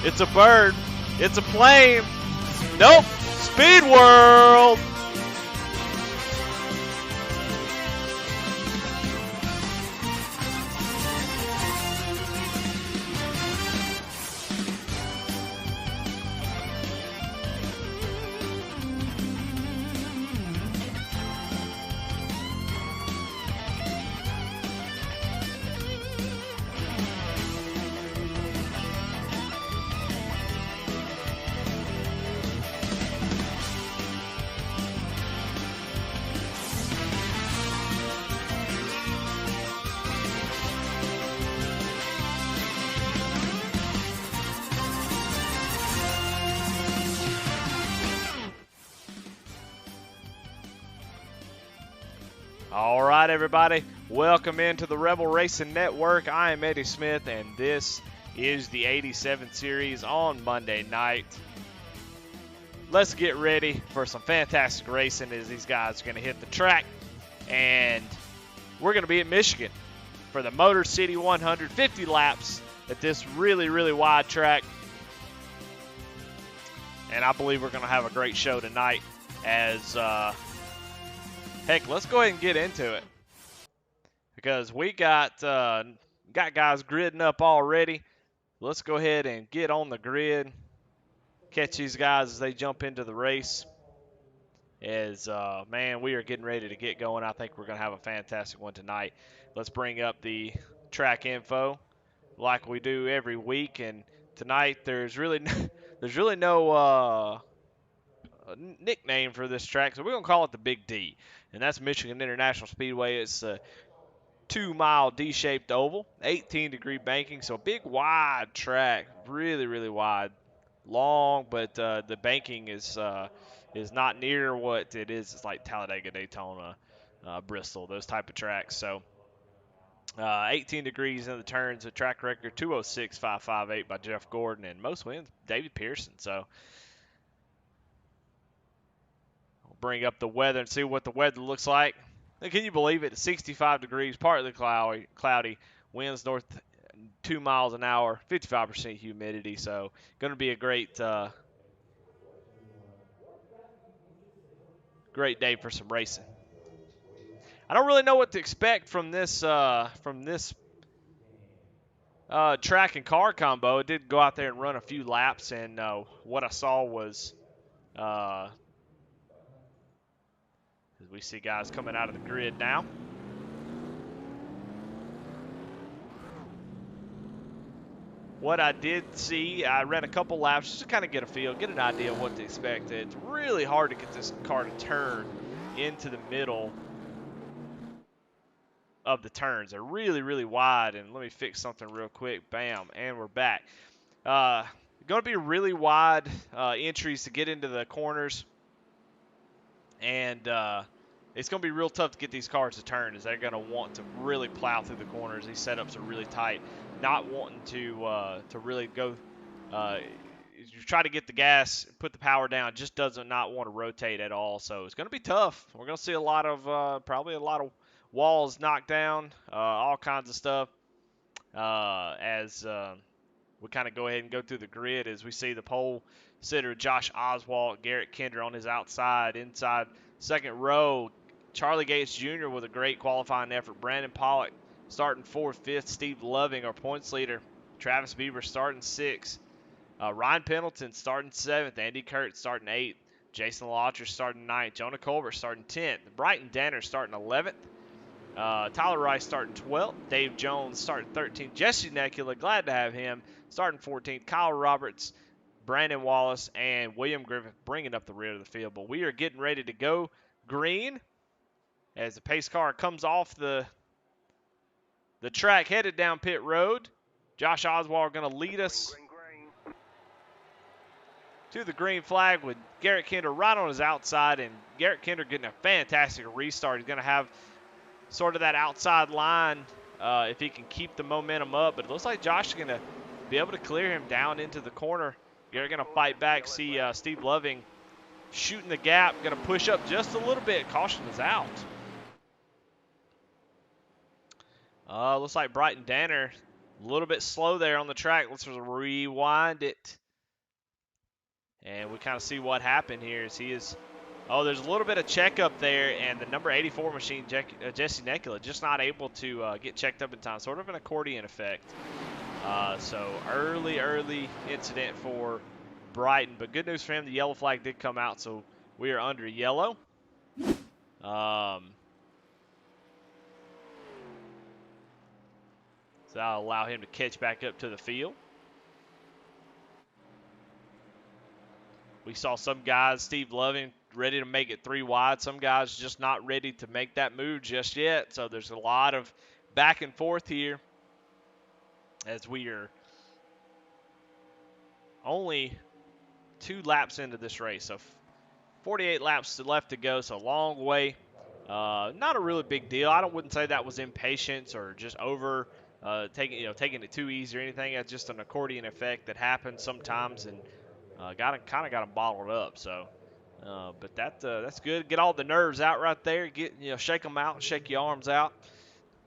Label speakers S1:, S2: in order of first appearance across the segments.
S1: It's a bird. It's a plane. Nope. Speed World. All right, everybody. Welcome into the Rebel Racing Network. I am Eddie Smith, and this is the 87 Series on Monday night. Let's get ready for some fantastic racing as these guys are going to hit the track. And we're going to be at Michigan for the Motor City 150 laps at this really, really wide track. And I believe we're going to have a great show tonight as heck, let's go ahead and get into it because we got guys gridding up already. Let's go ahead and get on the grid, catch these guys as they jump into the race. As man, we are getting ready to get going. I think we're going to have a fantastic one tonight. Let's bring up the track info like we do every week. And tonight there's really no nickname for this track, so we're going to call it the Big D. And that's Michigan International Speedway. It's a 2-mile D-shaped oval, 18-degree banking, so a big, wide track, really, really wide, long, but the banking is not near what it is. It's like Talladega, Daytona, Bristol, those type of tracks. So 18 degrees in the turns, a track record 206.558 by Jeff Gordon, and most wins David Pearson. So bring up the weather and see what the weather looks like. And can you believe it? 65 degrees, partly cloudy, winds north 2 miles an hour, 55% humidity. So going to be a great day for some racing. I don't really know what to expect from this track and car combo. It did go out there and run a few laps, and what I saw was as we see guys coming out of the grid now. What I did see, I ran a couple laps just to kind of get a feel, get an idea of what to expect. It's really hard to get this car to turn into the middle of the turns. They're really, really wide. And let me fix something real quick. Bam, and we're back. Going to be really wide entries to get into the corners. And it's going to be real tough to get these cars to turn as they're going to want to really plow through the corners. These setups are really tight. Not wanting to really go you try to get the gas, put the power down, just doesn't not want to rotate at all. So it's going to be tough. We're going to see a lot of probably a lot of walls knocked down, all kinds of stuff as we kind of go ahead and go through the grid as we see the pole sitter Josh Oswald, Garrett Kinder on his outside, inside second row, Charlie Gates Jr. with a great qualifying effort, Brandon Pollock starting 4th, 5th, Steve Loving, our points leader, Travis Bieber starting 6th, Ryan Pendleton starting 7th, Andy Kurt starting 8th, Jason Lautcher starting 9th, Jonah Colbert starting 10th, Brighton Danner starting 11th, Tyler Rice starting 12th, Dave Jones starting 13th, Jesse Necula, glad to have him, starting 14th, Kyle Roberts, Brandon Wallace, and William Griffith bringing up the rear of the field. But we are getting ready to go green as the pace car comes off the track, headed down pit road. Josh Oswald going to lead us to the green flag with Garrett Kinder right on his outside, and Garrett Kinder getting a fantastic restart. He's going to have sort of that outside line if he can keep the momentum up, but it looks like Josh is going to be able to clear him down into the corner. Garrett going to fight back. See Steve Loving shooting the gap, going to push up just a little bit. Caution is out. Looks like Brighton Danner A little bit slow there on the track. Let's rewind it. And we kind of see what happened here as he is. Oh, there's a little bit of checkup there, and the number 84 machine, Jesse Nekula, just not able to get checked up in time. Sort of an accordion effect. So early incident for Brighton. But good news for him, the yellow flag did come out, so we are under yellow. So that'll allow him to catch back up to the field. We saw some guys, Steve Loving, ready to make it 3 wide. Some guys just not ready to make that move just yet. So there's a lot of back and forth here as we are only 2 laps into this race. So 48 laps left to go, so a long way. Not a really big deal. I wouldn't say that was impatience or just over taking it too easy or anything. That's just an accordion effect that happens sometimes, and got him bottled up. So, but that's good. Get all the nerves out right there. Shake them out, shake your arms out.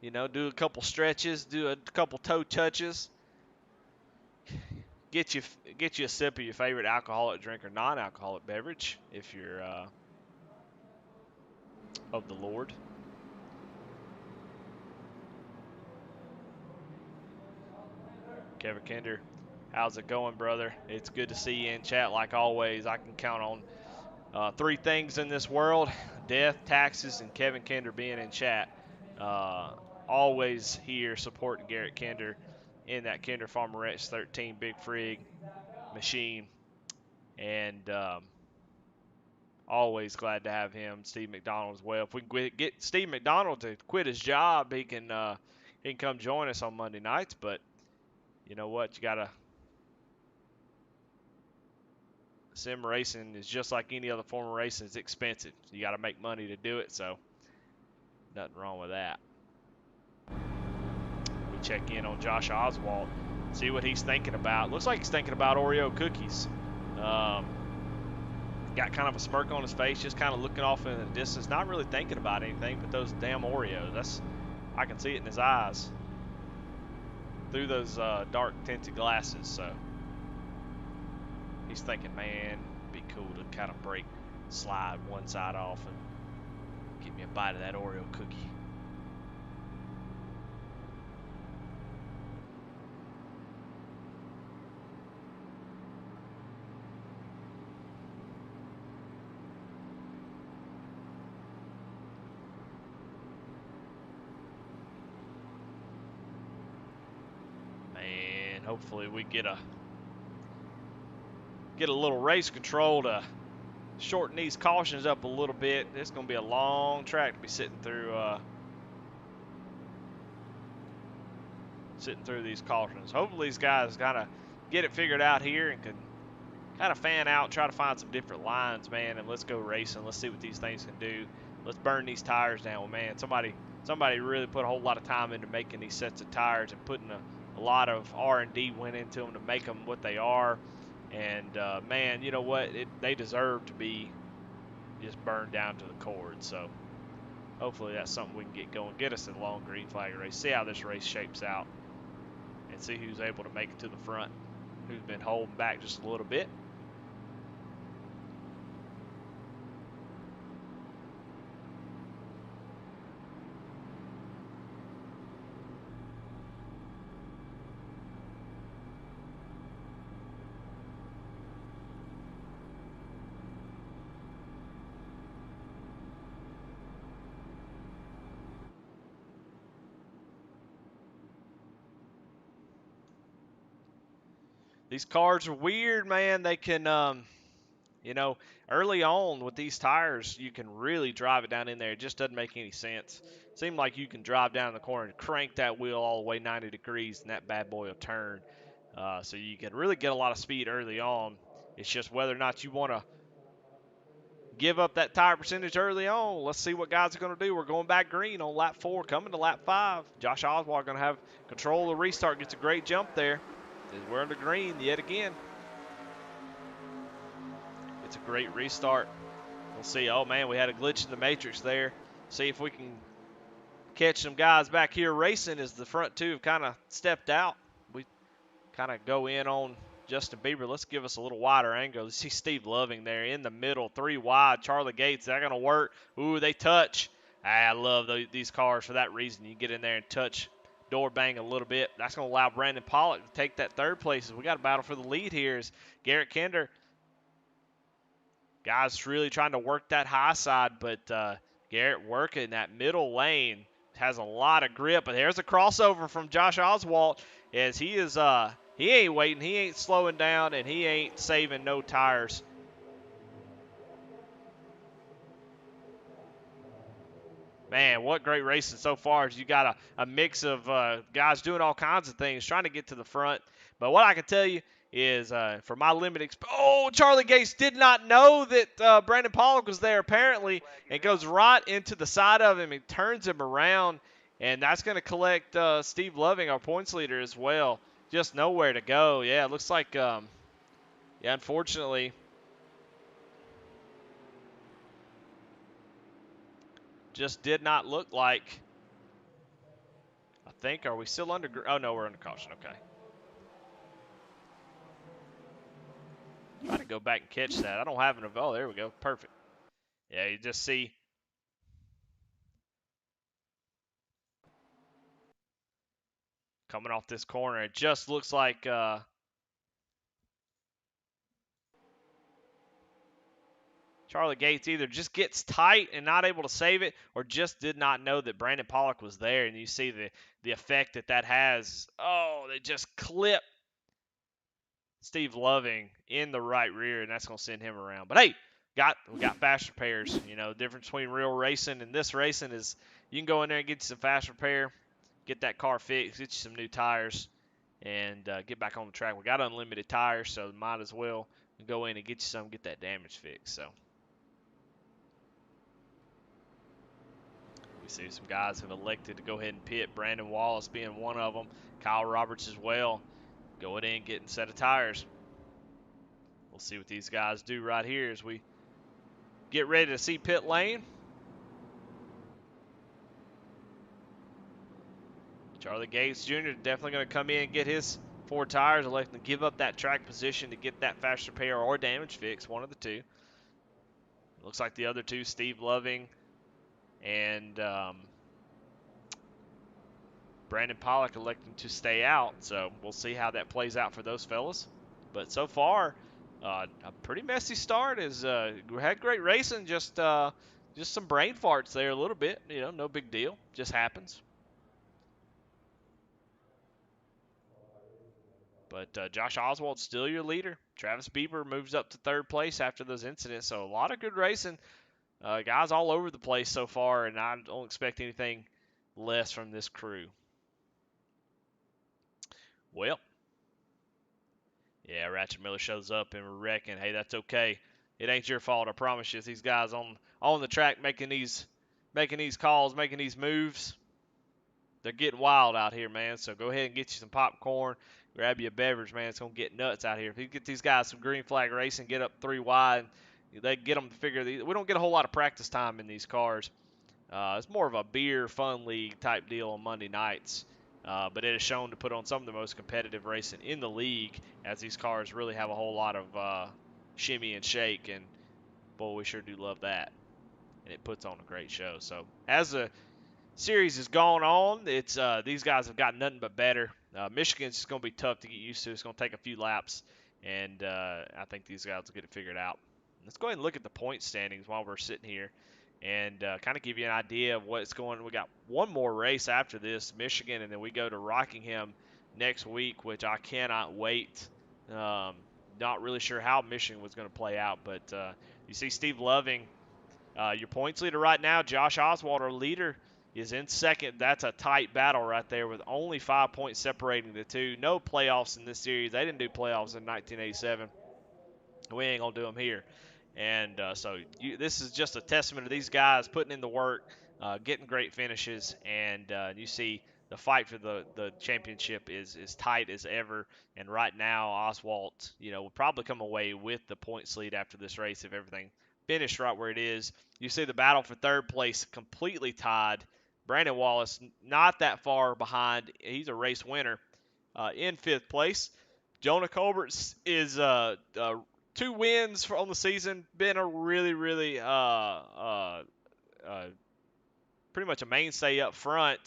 S1: Do a couple stretches, do a couple toe touches. Get you a sip of your favorite alcoholic drink or non-alcoholic beverage if you're of the Lord. Kevin Kinder, how's it going, brother? It's good to see you in chat like always. I can count on 3 things in this world: death, taxes, and Kevin Kinder being in chat. Always here supporting Garrett Kinder in that Kinder Farmer X 13 Big Frig machine. And always glad to have him. Steve McDonald as well. If we can get Steve McDonald to quit his job, he can come join us on Monday nights. But you know what? You gotta. Sim racing is just like any other form of racing. It's expensive. You got to make money to do it. So nothing wrong with that. We check in on Josh Oswald, see what he's thinking about. Looks like he's thinking about Oreo cookies. Got kind of a smirk on his face, just kind of looking off in the distance, not really thinking about anything but those damn Oreos. I can see it in his eyes through those dark tinted glasses. So he's thinking, man, it'd be cool to kind of slide one side off and give me a bite of that Oreo cookie. Hopefully we get a little race control to shorten these cautions up a little bit. It's going to be a long track to be sitting through these cautions. Hopefully these guys kind of get it figured out here and can kind of fan out, try to find some different lines, man, and let's go racing. Let's see what these things can do. Let's burn these tires down. Well, man, somebody really put a whole lot of time into making these sets of tires and putting a lot of R&D went into them to make them what they are. And, man, you know what? They deserve to be just burned down to the cord. So hopefully that's something we can get going. Get us a long green flag race. See how this race shapes out. And see who's able to make it to the front. Who's been holding back just a little bit. These cars are weird, man. They can, early on with these tires, you can really drive it down in there. It just doesn't make any sense. Seems like you can drive down the corner and crank that wheel all the way 90 degrees, and that bad boy will turn. So you can really get a lot of speed early on. It's just whether or not you want to give up that tire percentage early on. Let's see what guys are going to do. We're going back green on lap 4, coming to lap 5. Josh Oswald going to have control of the restart. Gets a great jump there. We're under green yet again. It's a great restart. We'll see. Oh, man, we had a glitch in the matrix there. See if we can catch some guys back here racing as the front 2 have kind of stepped out. kind of go in on Justin Bieber. Let's give us a little wider angle. Let's see Steve Loving there in the middle, 3 wide. Charlie Gates, is that going to work? Ooh, they touch. I love these cars for that reason. You get in there and touch, door bang a little bit. That's going to allow Brandon Pollock to take that third place. We got a battle for the lead here as Garrett Kinder. Guys really trying to work that high side, but Garrett working that middle lane. Has a lot of grip, but there's a crossover from Josh Oswalt as he ain't waiting, he ain't slowing down, and he ain't saving no tires. Man, what great racing so far. As you got a mix of guys doing all kinds of things, trying to get to the front. But what I can tell you is, for my limited Charlie Gates did not know that Brandon Pollock was there apparently, and goes right into the side of him and turns him around, and that's going to collect Steve Loving, our points leader, as well. Just nowhere to go. Yeah, it looks like, unfortunately, just did not look like. I think, are we still under? Oh, no, we're under caution. Okay. Try to go back and catch that. I don't have an. Oh, there we go. Perfect. Yeah, you just see. Coming off this corner, it just looks like Charlie Gates either just gets tight and not able to save it, or just did not know that Brandon Pollock was there. And you see the effect that has. Oh, they just clip Steve Loving in the right rear, and that's going to send him around. But hey, we got fast repairs. You know, the difference between real racing and this racing is you can go in there and get you some fast repair, get that car fixed, get you some new tires, and get back on the track. We got unlimited tires, so might as well go in and get you some, get that damage fixed. So we see some guys have elected to go ahead and pit. Brandon Wallace being one of them. Kyle Roberts as well. Going in, getting a set of tires. We'll see what these guys do right here as we get ready to see pit lane. Charlie Gates Jr. definitely going to come in and get his 4 tires, electing to give up that track position to get that fast repair or damage fix, one of the two. Looks like the other two, Steve Loving and Brandon Pollock, electing to stay out. So we'll see how that plays out for those fellas. But so far, a pretty messy start. We had great racing, just some brain farts there a little bit. You know, no big deal, just happens. But Josh Oswald's still your leader. Travis Bieber moves up to 3rd place after those incidents. So a lot of good racing. Guys all over the place so far, and I don't expect anything less from this crew. Well, yeah, Ratchet Miller shows up and we're wrecking. Hey, that's okay. It ain't your fault, I promise you. These guys on the track making these calls, making these moves. They're getting wild out here, man. So go ahead and get you some popcorn, grab you a beverage, man. It's gonna get nuts out here. If you get these guys some green flag racing, get up 3 wide, they get them to figure. We don't get a whole lot of practice time in these cars. It's more of a beer fun league type deal on Monday nights. But it is shown to put on some of the most competitive racing in the league, as these cars really have a whole lot of shimmy and shake, and boy, we sure do love that. And it puts on a great show. So as the series has gone on, it's these guys have got nothing but better. Michigan's just going to be tough to get used to. It's going to take a few laps, and I think these guys will get it figured out. Let's go ahead and look at the point standings while we're sitting here, and kind of give you an idea of what's going on. We got one more race after this, Michigan, and then we go to Rockingham next week, which I cannot wait. Not really sure how Michigan was going to play out, but you see Steve Loving, your points leader right now. Josh Oswald, our leader, is in 2nd. That's a tight battle right there with only 5 points separating the two. No playoffs in this series. They didn't do playoffs in 1987. We ain't going to do them here. And so this is just a testament to these guys putting in the work, getting great finishes, and you see the fight for the championship is tight as ever. And right now, Oswald, will probably come away with the points lead after this race if everything finished right where it is. You see the battle for 3rd place completely tied. Brandon Wallace not that far behind. He's a race winner in 5th place. Jonah Colbert is 2 wins on the season. Been a really pretty much a mainstay up front.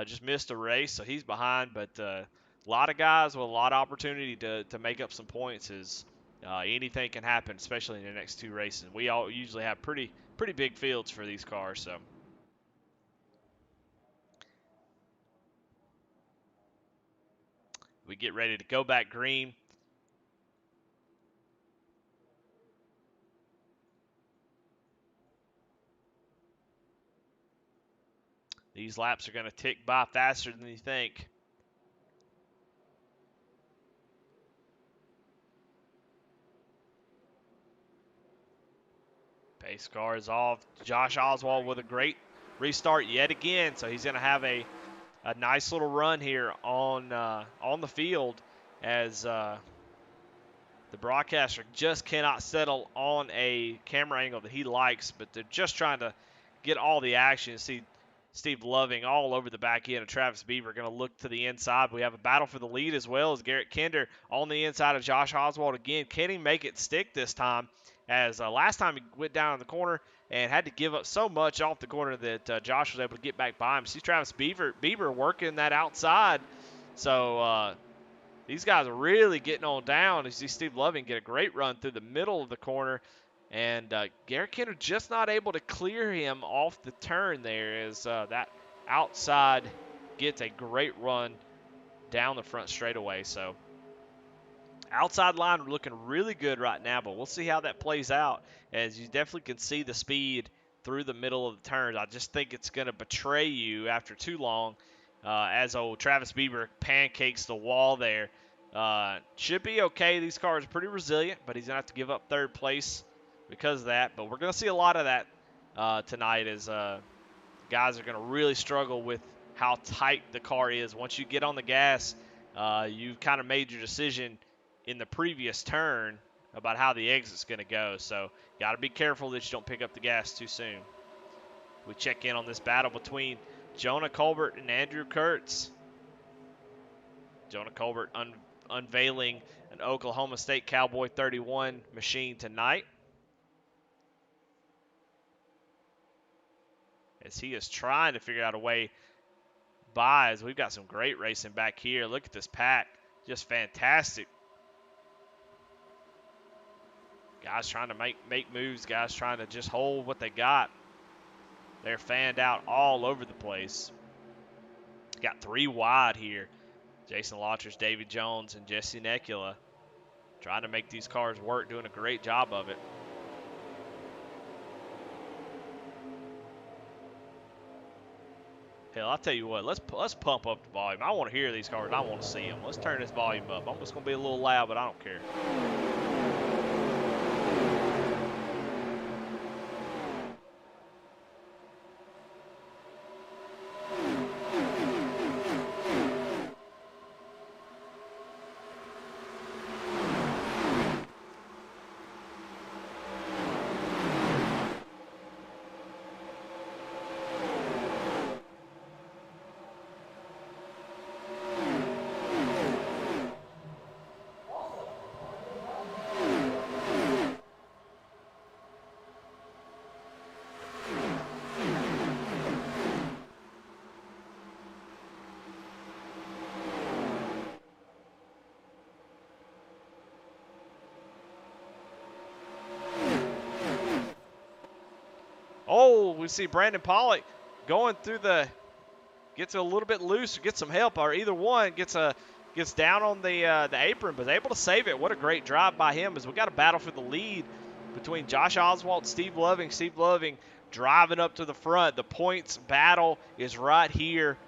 S1: Just missed a race, so he's behind. But a lot of guys with a lot of opportunity to make up some points. Is anything can happen, especially in the next 2 races. We all usually have pretty big fields for these cars, so. We get ready to go back green. These laps are going to tick by faster than you think. Pace car is off. Josh Oswald with a great restart yet again, so he's going to have a nice little run here on the field as the broadcaster just cannot settle on a camera angle that he likes, but they're just trying to get all the action. See Steve Loving all over the back end of Travis Beaver, going to look to the inside. We have a battle for the lead as well as Garrett Kinder on the inside of Josh Oswald again. Can he make it stick this time? As last time he went down in the corner and had to give up so much off the corner that Josh was able to get back by him. See Travis Beaver working that outside. So these guys are really getting on down. You see Steve Loving get a great run through the middle of the corner. And Garrett Kinder just not able to clear him off the turn there as that outside gets a great run down the front straightaway. So outside line looking really good right now, but we'll see how that plays out as you definitely can see the speed through the middle of the turns. I just think it's going to betray you after too long as old Travis Beaver pancakes the wall there. Should be okay. These cars are pretty resilient, but he's going to have to give up 3rd place because of that. But we're going to see a lot of that tonight as guys are going to really struggle with how tight the car is. Once you get on the gas, you've kind of made your decision in the previous turn about how the exit's going to go. So got to be careful that you don't pick up the gas too soon. We check in on this battle between Jonah Colbert and Andrew Kurtz. Jonah Colbert unveiling an Oklahoma State Cowboy 31 machine tonight, as he is trying to figure out a way by, as we've got some great racing back here. Look at this pack. Just fantastic. Guys trying to make moves. Guys trying to just hold what they got. They're fanned out all over the place. Got 3 wide here. Jason Lauters, David Jones, and Jesse Necula trying to make these cars work, doing a great job of it. Hell, I'll tell you what, let's pump up the volume. I want to hear these cars. I want to see them. Let's turn this volume up. I'm just going to be a little loud, but I don't care. Oh, we see Brandon Pollock going through gets a little bit loose, or gets some help, or either one gets down on the apron, but able to save it. What a great drive by him, as we got a battle for the lead between Josh Oswald and Steve Loving. Steve Loving driving up to the front. The points battle is right here.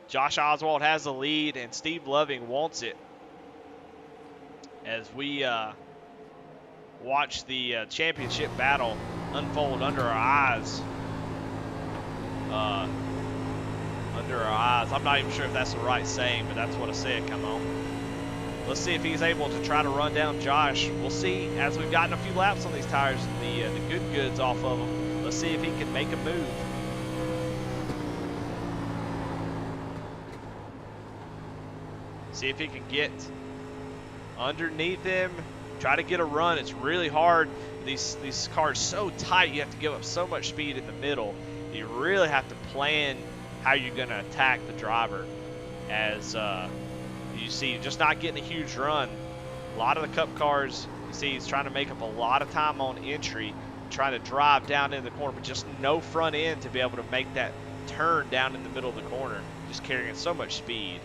S1: Josh Oswald has the lead, and Steve Loving wants it. As we watch the championship battle unfold under our eyes. I'm not even sure if that's the right saying, but that's what I said. Come on. Let's see if he's able to try to run down Josh. We'll see as we've gotten a few laps on these tires, the good goods off of them. Let's see if he can make a move. See if he can get underneath him, try to get a run. It's really hard. These cars so tight, you have to give up so much speed in the middle. You really have to plan how you're going to attack the driver. As you see, just not getting a huge run. A lot of the Cup cars, you see, he's trying to make up a lot of time on entry, trying to drive down in the corner, but just no front end to be able to make that turn down in the middle of the corner, just carrying so much speed.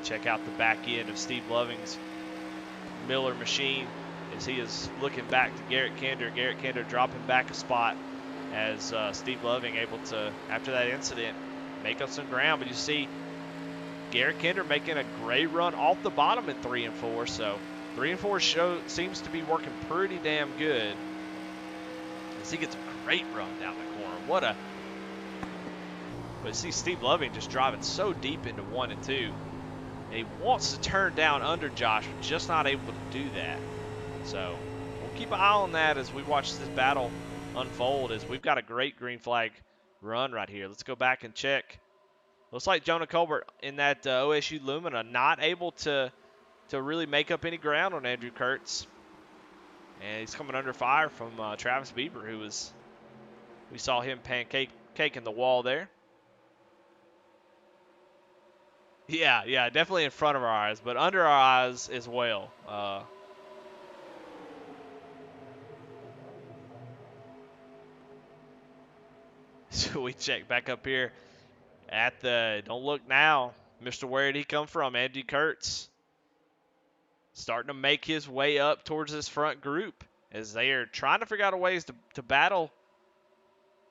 S1: Check out the back end of Steve Loving's Miller machine as he is looking back to Garrett Kinder. Garrett Kinder dropping back a spot as Steve Loving able to, after that incident, make up some ground. But you see Garrett Kinder making a great run off the bottom in 3 and 4. So 3 and 4 seems to be working pretty damn good as he gets a great run down the corner. But see Steve Loving just driving so deep into 1 and 2. And he wants to turn down under Josh, but just not able to do that. So we'll keep an eye on that as we watch this battle unfold, as we've got a great green flag run right here. Let's go back and check. Looks like Jonah Colbert in that OSU Lumina not able to really make up any ground on Andrew Kurtz. And he's coming under fire from Travis Bieber, we saw him pancaking the wall there. Yeah, definitely in front of our eyes, but under our eyes as well. So we check back up here at the, don't look now, Mr. Where did he come from? Andy Kurtz starting to make his way up towards this front group as they are trying to figure out a ways to battle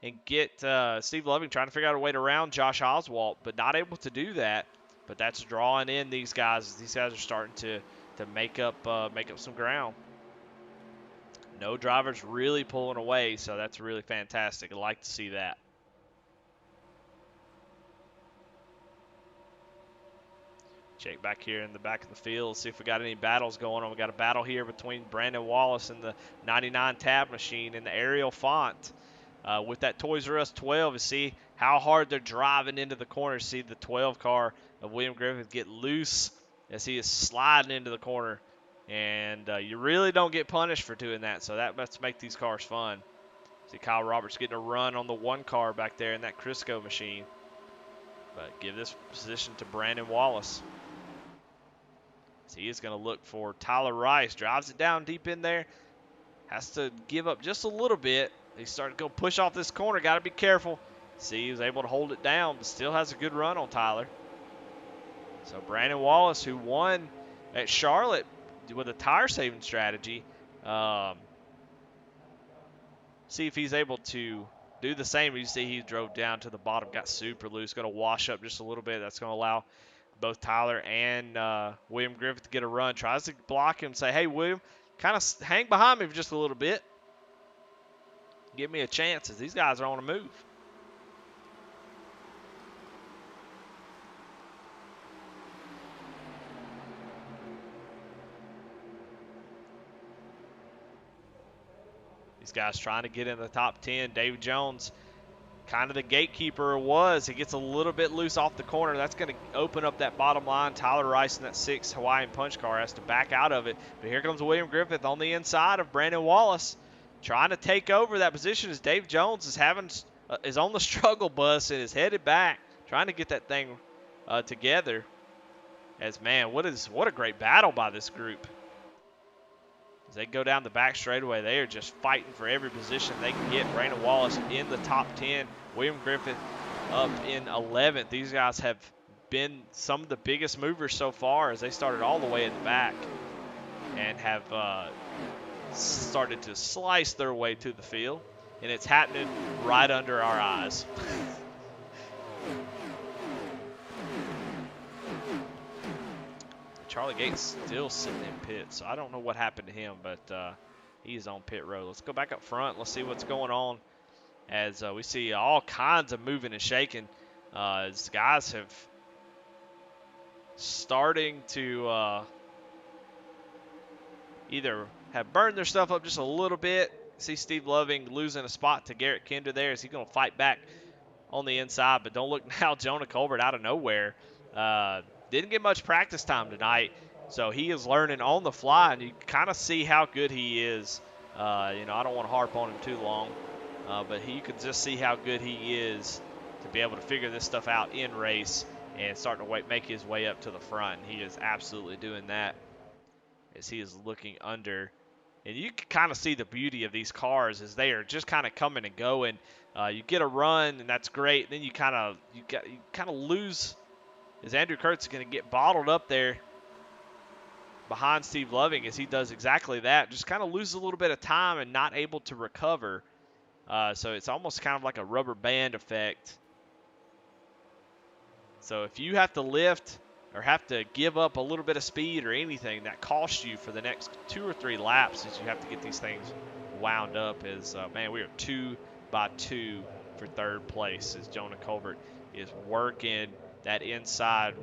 S1: and get Steve Loving trying to figure out a way to round Josh Oswalt, but not able to do that. But that's drawing in these guys. These guys are starting to make up some ground. No drivers really pulling away, so that's really fantastic. I like to see that. Check back here in the back of the field, see if we got any battles going on. We got a battle here between Brandon Wallace and the 99 tab machine and the Ariel Font. With that Toys R Us 12, to see how hard they're driving into the corner. See the 12 car of William Griffith get loose as he is sliding into the corner. And you really don't get punished for doing that, so that must make these cars fun. See Kyle Roberts getting a run on the 1 car back there in that Crisco machine. But give this position to Brandon Wallace. So he is going to look for Tyler Rice. Drives it down deep in there. Has to give up just a little bit. He's starting to go push off this corner. Got to be careful. See, he was able to hold it down, but still has a good run on Tyler. So Brandon Wallace, who won at Charlotte with a tire-saving strategy, see if he's able to do the same. You see he drove down to the bottom, got super loose, going to wash up just a little bit. That's going to allow both Tyler and William Griffith to get a run. Tries to block him, say, hey, William, kind of hang behind me for just a little bit. Give me a chance as these guys are on a move. These guys trying to get in the top 10. David Jones, kind of the gatekeeper was. He gets a little bit loose off the corner. That's going to open up that bottom line. Tyler Rice in that 6 Hawaiian Punch car has to back out of it. But here comes William Griffith on the inside of Brandon Wallace, trying to take over that position as Dave Jones is on the struggle bus and is headed back, trying to get that thing together. As, man, what a great battle by this group. As they go down the back straightaway, they are just fighting for every position they can get. Brandon Wallace in the top 10. William Griffith up in 11th. These guys have been some of the biggest movers so far as they started all the way in the back and have started to slice their way to the field. And it's happening right under our eyes. Charlie Gates still sitting in pit, so I don't know what happened to him, but he's on pit road. Let's go back up front. Let's see what's going on as we see all kinds of moving and shaking as guys have starting to either have burned their stuff up just a little bit. See Steve Loving losing a spot to Garrett Kinder there. Is he going to fight back on the inside, but don't look now, Jonah Colbert out of nowhere. Didn't get much practice time tonight, so he is learning on the fly, and you kind of see how good he is. I don't want to harp on him too long, but you can just see how good he is to be able to figure this stuff out in race and starting to make his way up to the front. He is absolutely doing that as he is looking under. And you can kind of see the beauty of these cars as they are just kind of coming and going. You get a run, and that's great. Then you kind of lose as Andrew Kurtz is going to get bottled up there behind Steve Loving as he does exactly that. Just kind of loses a little bit of time and not able to recover. So it's almost kind of like a rubber band effect. So if you have to lift or have to give up a little bit of speed or anything, that costs you for the next 2 or 3 laps as you have to get these things wound up. Man, we are 2 by 2 for third place as Jonah Colbert is working that inside.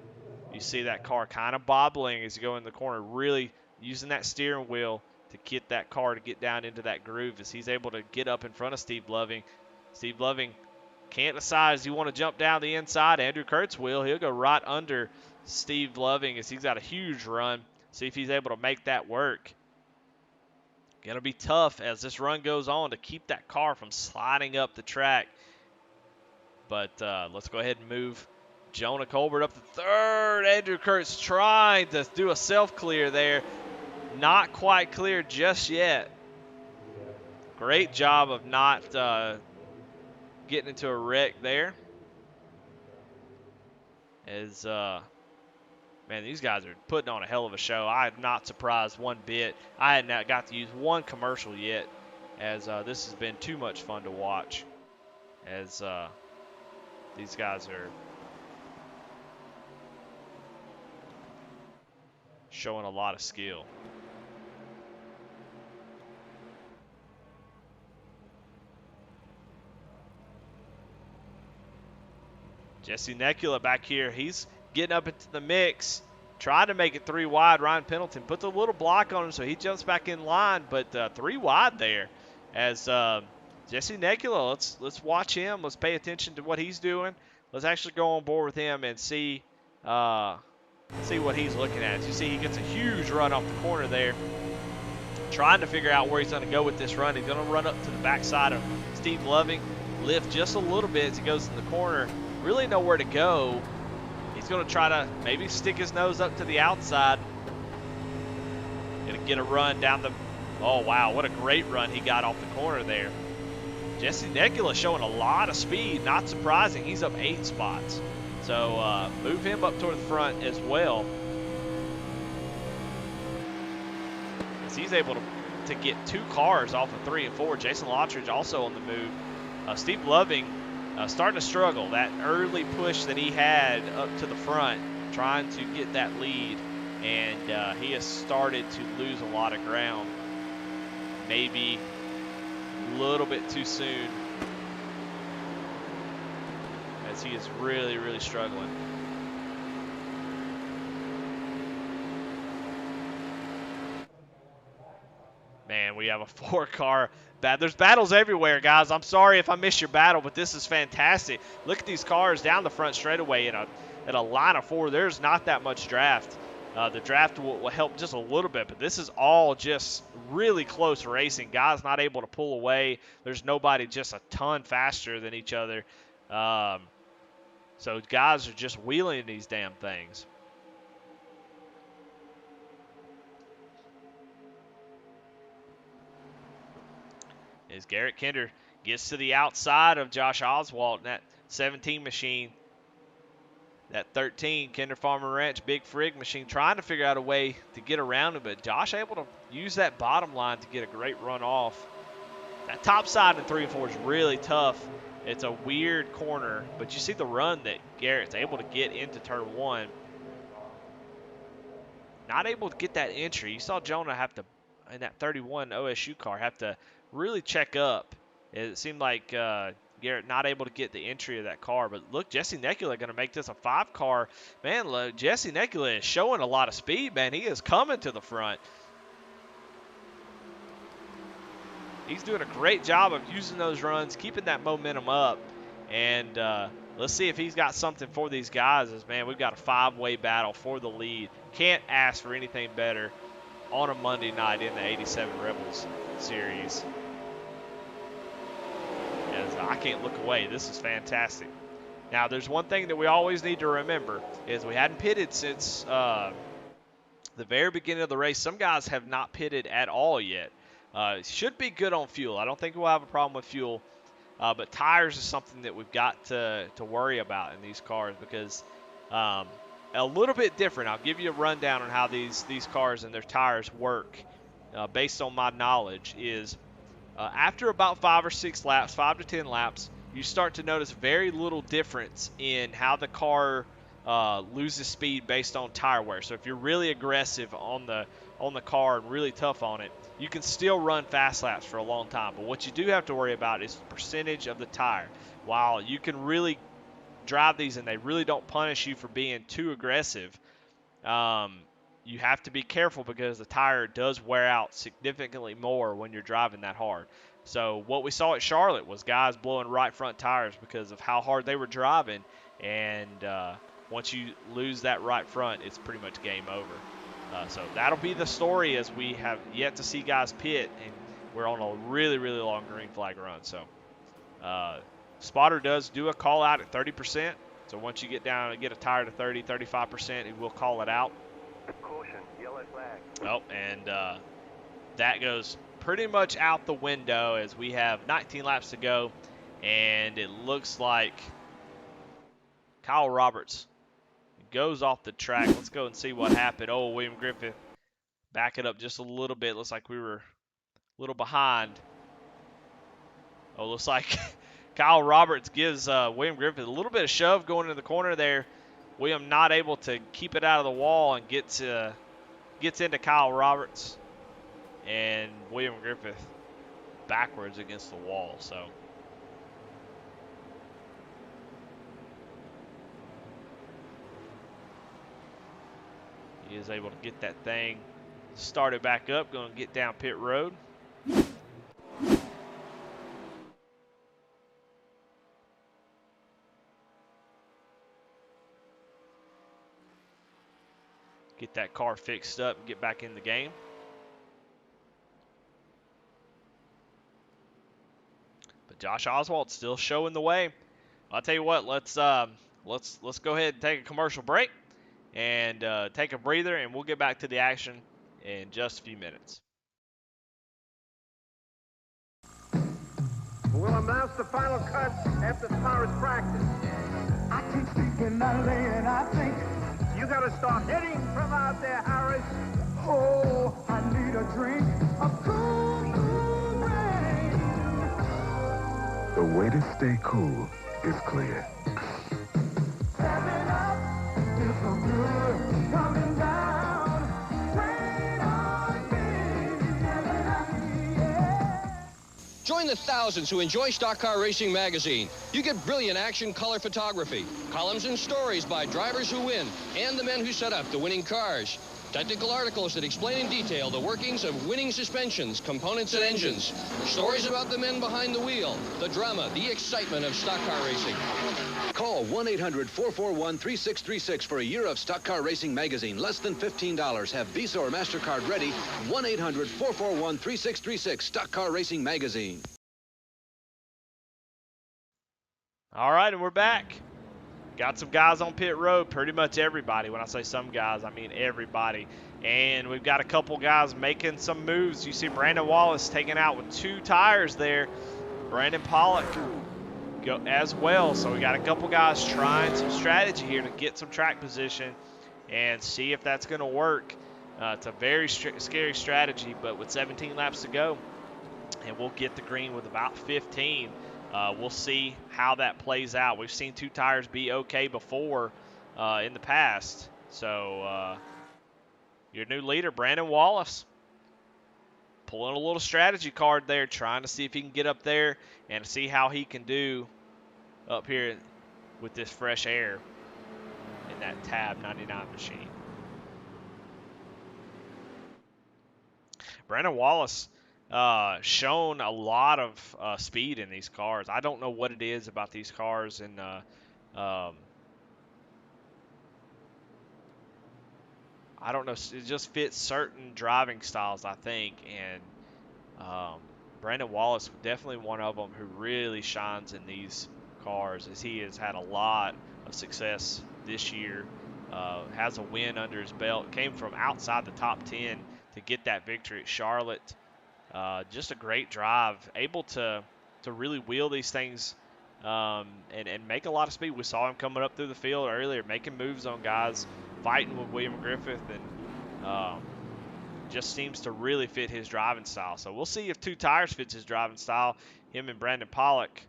S1: You see that car kind of bobbling as you go in the corner, really using that steering wheel to get that car to get down into that groove as he's able to get up in front of Steve Loving. Steve Loving can't decide as you want to jump down the inside. Andrew Kurtz will. He'll go right under Steve Loving as he's got a huge run. See if he's able to make that work. Going to be tough as this run goes on to keep that car from sliding up the track. But let's go ahead and move Jonah Colbert up to third. Andrew Kurtz trying to do a self-clear there. Not quite clear just yet. Great job of not getting into a wreck there. As, man, these guys are putting on a hell of a show. I am not surprised one bit. I had not got to use one commercial yet, as this has been too much fun to watch. As these guys are showing a lot of skill. Jesse Necula back here. He's getting up into the mix, trying to make it 3 wide. Ryan Pendleton puts a little block on him, so he jumps back in line, but 3 wide there. As Jesse Necula, let's watch him. Let's pay attention to what he's doing. Let's actually go on board with him and see what he's looking at. As you see, he gets a huge run off the corner there, trying to figure out where he's going to go with this run. He's going to run up to the backside of Steve Loving, lift just a little bit as he goes in the corner. Really nowhere to go. He's going to try to maybe stick his nose up to the outside. Going to get a run down the... Oh, wow, what a great run he got off the corner there. Jesse Necula showing a lot of speed. Not surprising. He's up 8 spots. So move him up toward the front as well. As he's able to get 2 cars off of 3 and 4. Jason Lottridge also on the move. Steve Loving starting to struggle. That early push that he had up to the front, trying to get that lead, and he has started to lose a lot of ground. Maybe a little bit too soon, as he is really, really struggling. Man, we have a 4-car battle. There's battles everywhere, guys. I'm sorry if I missed your battle, but this is fantastic. Look at these cars down the front straightaway in a line of 4. There's not that much draft. The draft will help just a little bit, but this is all just really close racing. Guys not able to pull away. There's nobody just a ton faster than each other. So guys are just wheeling these damn things. As Garrett Kinder gets to the outside of Josh Oswalt in that 17 machine. That 13 Kinder Farmer Ranch Big Frig machine, trying to figure out a way to get around him, but Josh able to use that bottom line to get a great run off. That top side in 3 and 4 is really tough. It's a weird corner, but you see the run that Garrett's able to get into turn 1. Not able to get that entry. You saw Jonah have to, in that 31 OSU car, have to really check up. It seemed like Garrett not able to get the entry of that car. But look, Jesse Necula going to make this a 5-car. Man, look, Jesse Necula is showing a lot of speed, man. He is coming to the front. He's doing a great job of using those runs, keeping that momentum up. And let's see if he's got something for these guys. As man, we've got a 5-way battle for the lead. Can't ask for anything better on a Monday night in the 87 Rebels series. As I can't look away. This is fantastic. Now, there's one thing that we always need to remember is we hadn't pitted since the very beginning of the race. Some guys have not pitted at all yet. Should be good on fuel. I don't think we'll have a problem with fuel. But tires is something that we've got to worry about in these cars because a little bit different. I'll give you a rundown on how these cars and their tires work based on my knowledge is after about 5 or 6 laps, 5 to 10 laps, you start to notice very little difference in how the car loses speed based on tire wear. So if you're really aggressive on the car and really tough on it, you can still run fast laps for a long time. But what you do have to worry about is the percentage of the tire. While you can really drive these and they really don't punish you for being too aggressive, you have to be careful because the tire does wear out significantly more when you're driving that hard. So what we saw at Charlotte was guys blowing right front tires because of how hard they were driving. And once you lose that right front, it's pretty much game over. So that'll be the story as we have yet to see guys pit, and we're on a really, really long green flag run. So Spotter does do a call out at 30%. So once you get down and get a tire to 30, 35%, he will call it out.
S2: Caution, yellow flag.
S1: Oh, and that goes pretty much out the window as we have 19 laps to go, and it looks like Kyle Roberts goes off the track. Let's go and see what happened. Oh, William Griffith back it up just a little bit. Looks like we were a little behind. Oh, looks like Kyle Roberts gives William Griffith a little bit of shove going into the corner there. William not able to keep it out of the wall and gets into Kyle Roberts, and William Griffith backwards against the wall. So he is able to get that thing started back up, going to get down pit road. Get that car fixed up and get back in the game. But Josh Oswald's still showing the way. I'll tell you what, let's go ahead and take a commercial break and take a breather, and we'll get back to the action in just a few minutes.
S2: We'll announce the final cut after tomorrow's practice.
S3: I keep thinking, I lay and I think.
S2: You gotta start hitting from out there, Harris.
S3: Oh, I need a drink of cool, cool rain.
S4: The way to stay cool is clear.
S3: 7-Up is so good, coming down. Rain on me, 7-Up, yeah.
S5: Join the thousands who enjoy Stock Car Racing Magazine. You get brilliant action color photography, columns and stories by drivers who win, and the men who set up the winning cars. Technical articles that explain in detail the workings of winning suspensions, components, and engines. Stories about the men behind the wheel, the drama, the excitement of stock car racing.
S6: Call 1-800-441-3636 for a year of Stock Car Racing Magazine. Less than $15. Have Visa or MasterCard ready. 1-800-441-3636. Stock Car Racing Magazine.
S1: All right, and we're back. Got some guys on pit road, pretty much everybody. When I say some guys, I mean everybody. And we've got a couple guys making some moves. You see Brandon Wallace taking out with 2 tires there. Brandon Pollock go as well. So we got a couple guys trying some strategy here to get some track position and see if that's going to work. It's a very scary strategy, but with 17 laps to go, and we'll get the green with about 15. We'll see how that plays out. We've seen 2 tires be okay before in the past. So your new leader, Brandon Wallace, pulling a little strategy card there, trying to see if he can get up there and see how he can do up here with this fresh air in that Tab 99 machine. Brandon Wallace shown a lot of speed in these cars. I don't know what it is about these cars, and I don't know. It just fits certain driving styles, I think, and Brandon Wallace definitely one of them who really shines in these cars, as he has had a lot of success this year. Has a win under his belt. Came from outside the top 10 to get that victory at Charlotte. Just a great drive, able to really wheel these things and make a lot of speed. We saw him coming up through the field earlier, making moves on guys, fighting with William Griffith, and just seems to really fit his driving style. So we'll see if Two Tires fits his driving style. Him and Brandon Pollock,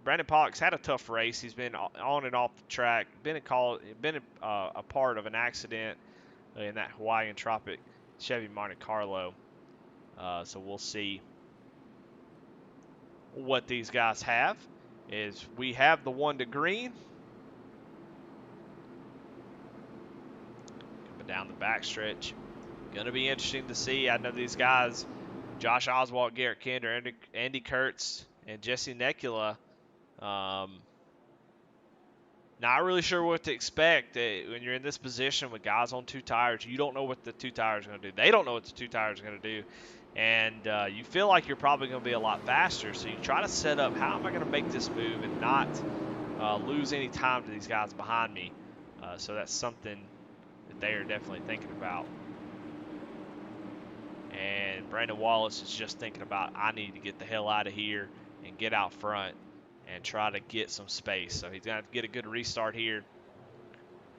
S1: Brandon Pollock's had a tough race. He's been on and off the track, been a part of an accident in that Hawaiian Tropic Chevy Monte Carlo. So we'll see what these guys have. Is we have the one to green. Coming down the backstretch. Going to be interesting to see. I know these guys, Josh Oswald, Garrett Kinder, Andy Kurtz, and Jesse Nekula, not really sure what to expect. When you're in this position with guys on two tires, you don't know what the two tires are going to do. They don't know what the two tires are going to do. And you feel like you're probably going to be a lot faster. So you try to set up, how am I going to make this move and not lose any time to these guys behind me? So that's something that they are definitely thinking about. And Brandon Wallace is just thinking about, I need to get the hell out of here and get out front and try to get some space. So he's going to have to get a good restart here.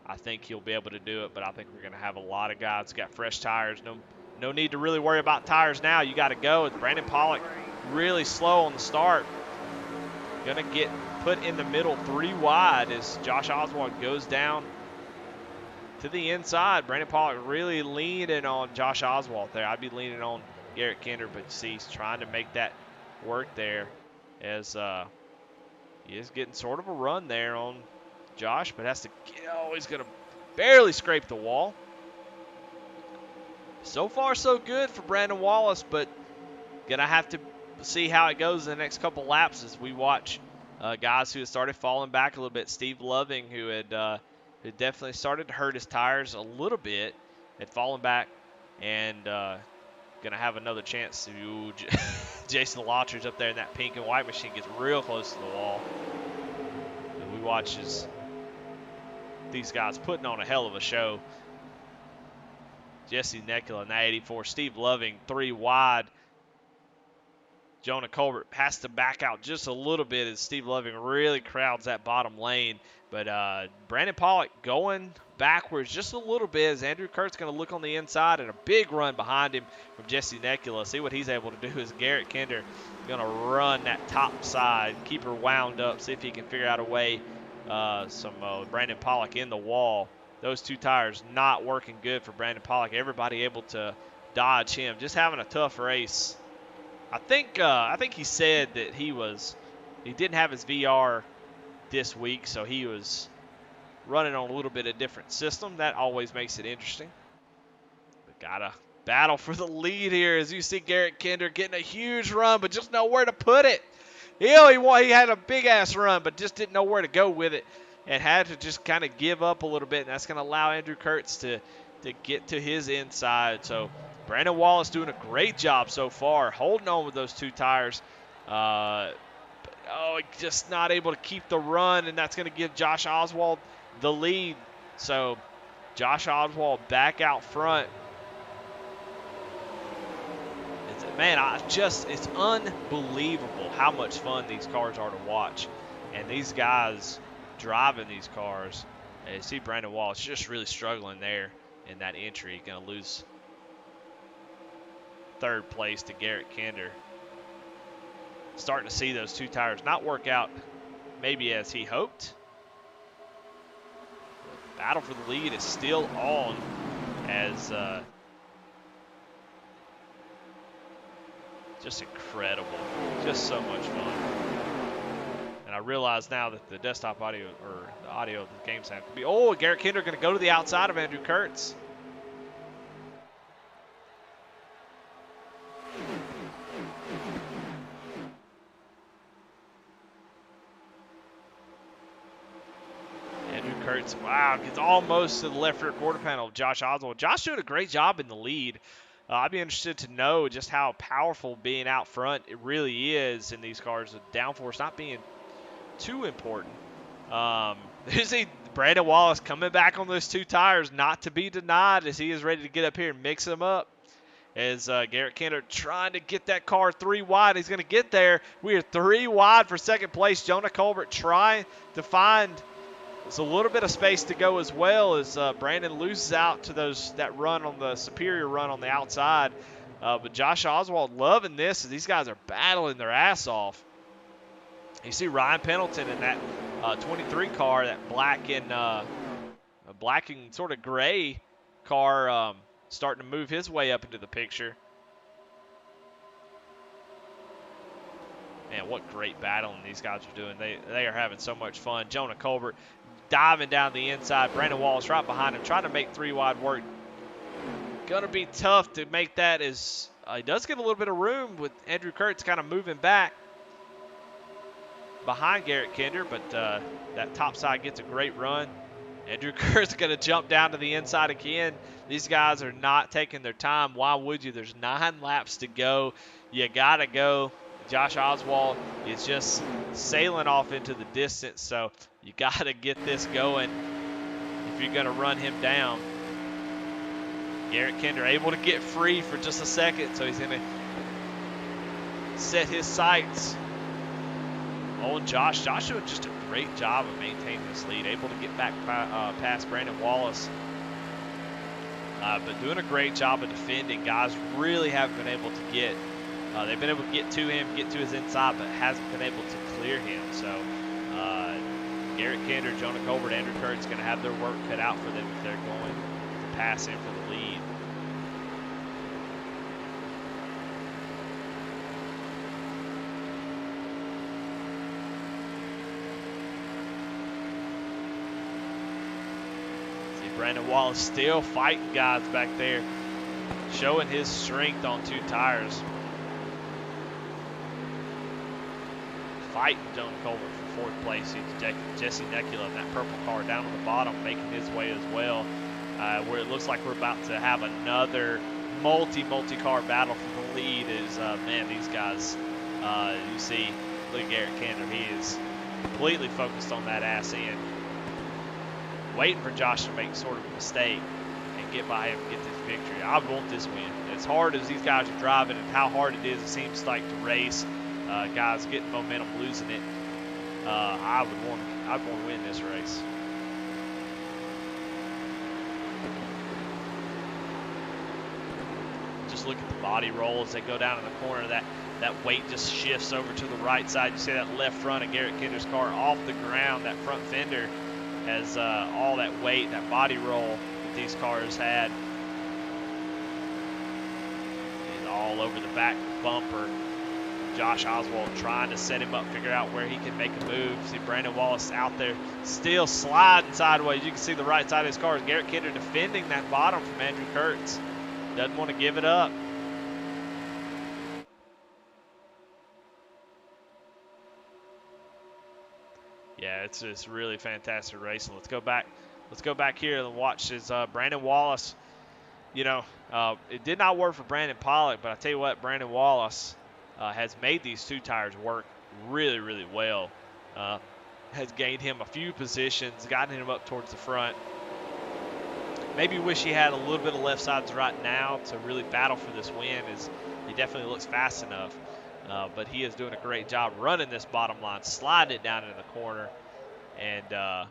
S1: I think he'll be able to do it, but I think we're going to have a lot of guys got fresh tires. No need to really worry about tires now. You got to go. Brandon Pollock really slow on the start. Going to get put in the middle 3 wide as Josh Oswald goes down to the inside. Brandon Pollock really leaning on Josh Oswald there. I'd be leaning on Garrett Kinder, but you see he's trying to make that work there as he is getting sort of a run there on Josh, but has to he's going to barely scrape the wall. So far, so good for Brandon Wallace, but going to have to see how it goes in the next couple laps as we watch guys who have started falling back a little bit. Steve Loving, who definitely started to hurt his tires a little bit, had fallen back, and going to have another chance to. Jason Lautridge up there in that pink and white machine gets real close to the wall. And we watch as these guys putting on a hell of a show. Jesse Nekula in that 84. Steve Loving 3 wide. Jonah Colbert has to back out just a little bit as Steve Loving really crowds that bottom lane. But Brandon Pollock going backwards just a little bit as Andrew Kurt's going to look on the inside, and a big run behind him from Jesse Nekula. See what he's able to do is Garrett Kinder going to run that top side, keep her wound up, see if he can figure out a way some Brandon Pollock in the wall. Those two tires not working good for Brandon Pollock. Everybody able to dodge him. Just having a tough race. I think he said that he didn't have his VR this week, so he was running on a little bit of different system. That always makes it interesting. But gotta battle for the lead here as you see Garrett Kinder getting a huge run, but just nowhere to put it. He had a big ass run, but just didn't know where to go with it, and had to just kind of give up a little bit. And that's going to allow Andrew Kurtz to get to his inside. So Brandon Wallace doing a great job so far, holding on with those two tires. Just not able to keep the run, and that's going to give Josh Oswald the lead. So Josh Oswald back out front. It's unbelievable how much fun these cars are to watch. And these guys driving these cars, and you see Brandon Wallace just really struggling there in that entry. Going to lose 3rd place to Garrett Kinder. Starting to see those two tires not work out maybe as he hoped. Battle for the lead is still on as just incredible. Just so much fun. And I realize now that the desktop audio, or the audio of the game sound could be, Garrett Kinder going to go to the outside of Andrew Kurtz. Kurtz. Wow, gets almost to the left rear quarter panel of Josh Oswald. Josh doing a great job in the lead. I'd be interested to know just how powerful being out front it really is in these cars, with downforce not being too important. There's Brandon Wallace coming back on those 2 tires, not to be denied, as he is ready to get up here and mix them up. As Garrett Kinder trying to get that car 3 wide. He's going to get there. We are 3 wide for second place. Jonah Colbert trying to find a little bit of space to go as well, as Brandon loses out to that run on the superior run on the outside. But Josh Oswald loving this, as these guys are battling their ass off. You see Ryan Pendleton in that 23 car, that black and sort of gray car, starting to move his way up into the picture. Man, what great battling these guys are doing. They are having so much fun. Jonah Colbert diving down the inside. Brandon Wallace right behind him, trying to make 3 wide work. Going to be tough to make that, as he does get a little bit of room with Andrew Kurtz kind of moving back behind Garrett Kinder, but that top side gets a great run. Andrew Kurtz going to jump down to the inside again. These guys are not taking their time. Why would you? There's 9 laps to go. You got to go. Josh Oswald is just sailing off into the distance, so you got to get this going if you're going to run him down. Garrett Kinder able to get free for just a second, so he's going to set his sights on Josh. Josh doing just a great job of maintaining this lead, able to get back past Brandon Wallace, but doing a great job of defending. Guys really haven't been able to get they've been able to get to him, get to his inside, but hasn't been able to clear him. So Garrett Kinder, Jonah Colbert, Andrew Kurtz going to have their work cut out for them if they're going to pass him for the lead. See Brandon Wallace still fighting guys back there, showing his strength on 2 tires. Fighting Jonah Colbert for 4th place. He's Jesse Necula in that purple car down on the bottom, making his way as well. Where it looks like we're about to have another multi-car battle for the lead. Is man, these guys, you see, look at Garrett Kinder. He is completely focused on that ass end, waiting for Josh to make sort of a mistake and get by him and get this victory. I want this win. As hard as these guys are driving and how hard it is, it seems like, to race. Guys getting momentum, losing it. I'd want to win this race. Just look at the body roll as they go down in the corner. That weight just shifts over to the right side. You see that left front of Garrett Kinder's car off the ground. That front fender has all that weight, that body roll that these cars had, is all over the back bumper. Josh Oswald trying to set him up, figure out where he can make a move. See Brandon Wallace out there still sliding sideways. You can see the right side of his car. Garrett Kinder defending that bottom from Andrew Kurtz. Doesn't want to give it up. Yeah, it's really fantastic racing. Let's go back here and watch as Brandon Wallace. You know, it did not work for Brandon Pollock, but I tell you what, Brandon Wallace has made these 2 tires work really, really well. Has gained him a few positions, gotten him up towards the front. Maybe wish he had a little bit of left sides right now to really battle for this win, as he definitely looks fast enough. But he is doing a great job running this bottom line, sliding it down into the corner, and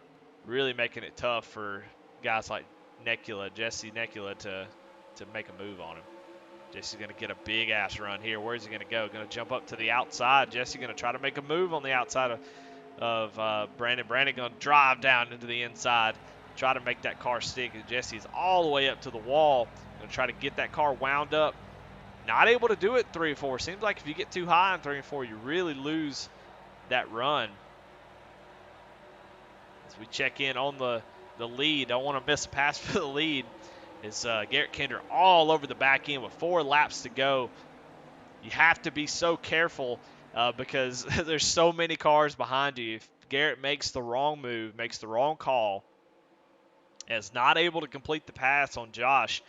S1: really making it tough for guys like Jesse Necula to make a move on him. Jesse's going to get a big-ass run here. Where's he going to go? Going to jump up to the outside. Jesse going to try to make a move on the outside of Brandon. Brandon going to drive down into the inside, try to make that car stick. And Jesse's all the way up to the wall. Going to try to get that car wound up. Not able to do it 3 and 4. Seems like if you get too high in 3 and 4, you really lose that run. As we check in on the lead, don't want to miss a pass for the lead. Is Garrett Kinder all over the back end with 4 laps to go. You have to be so careful because there's so many cars behind you. If Garrett makes the wrong move, makes the wrong call, is not able to complete the pass on Josh,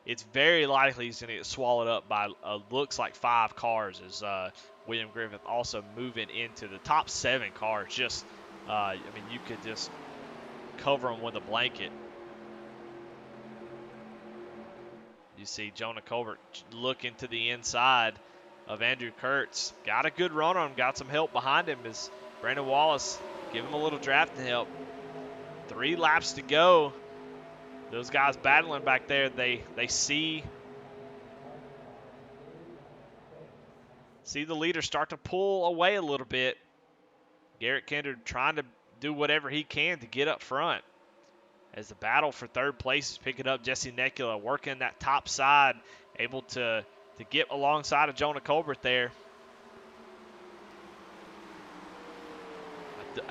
S1: it's very likely he's going to get swallowed up by looks like 5 cars as William Griffith also moving into the top 7 cars. Just, I mean, you could just cover them with a blanket. You see Jonah Colbert looking to the inside of Andrew Kurtz. Got a good run on him, got some help behind him as Brandon Wallace give him a little drafting help. 3 laps to go. Those guys battling back there, they see the leader start to pull away a little bit. Garrett Kinder trying to do whatever he can to get up front. As the battle for 3rd place is picking up, Jesse Nekula working that top side, able to get alongside of Jonah Colbert there.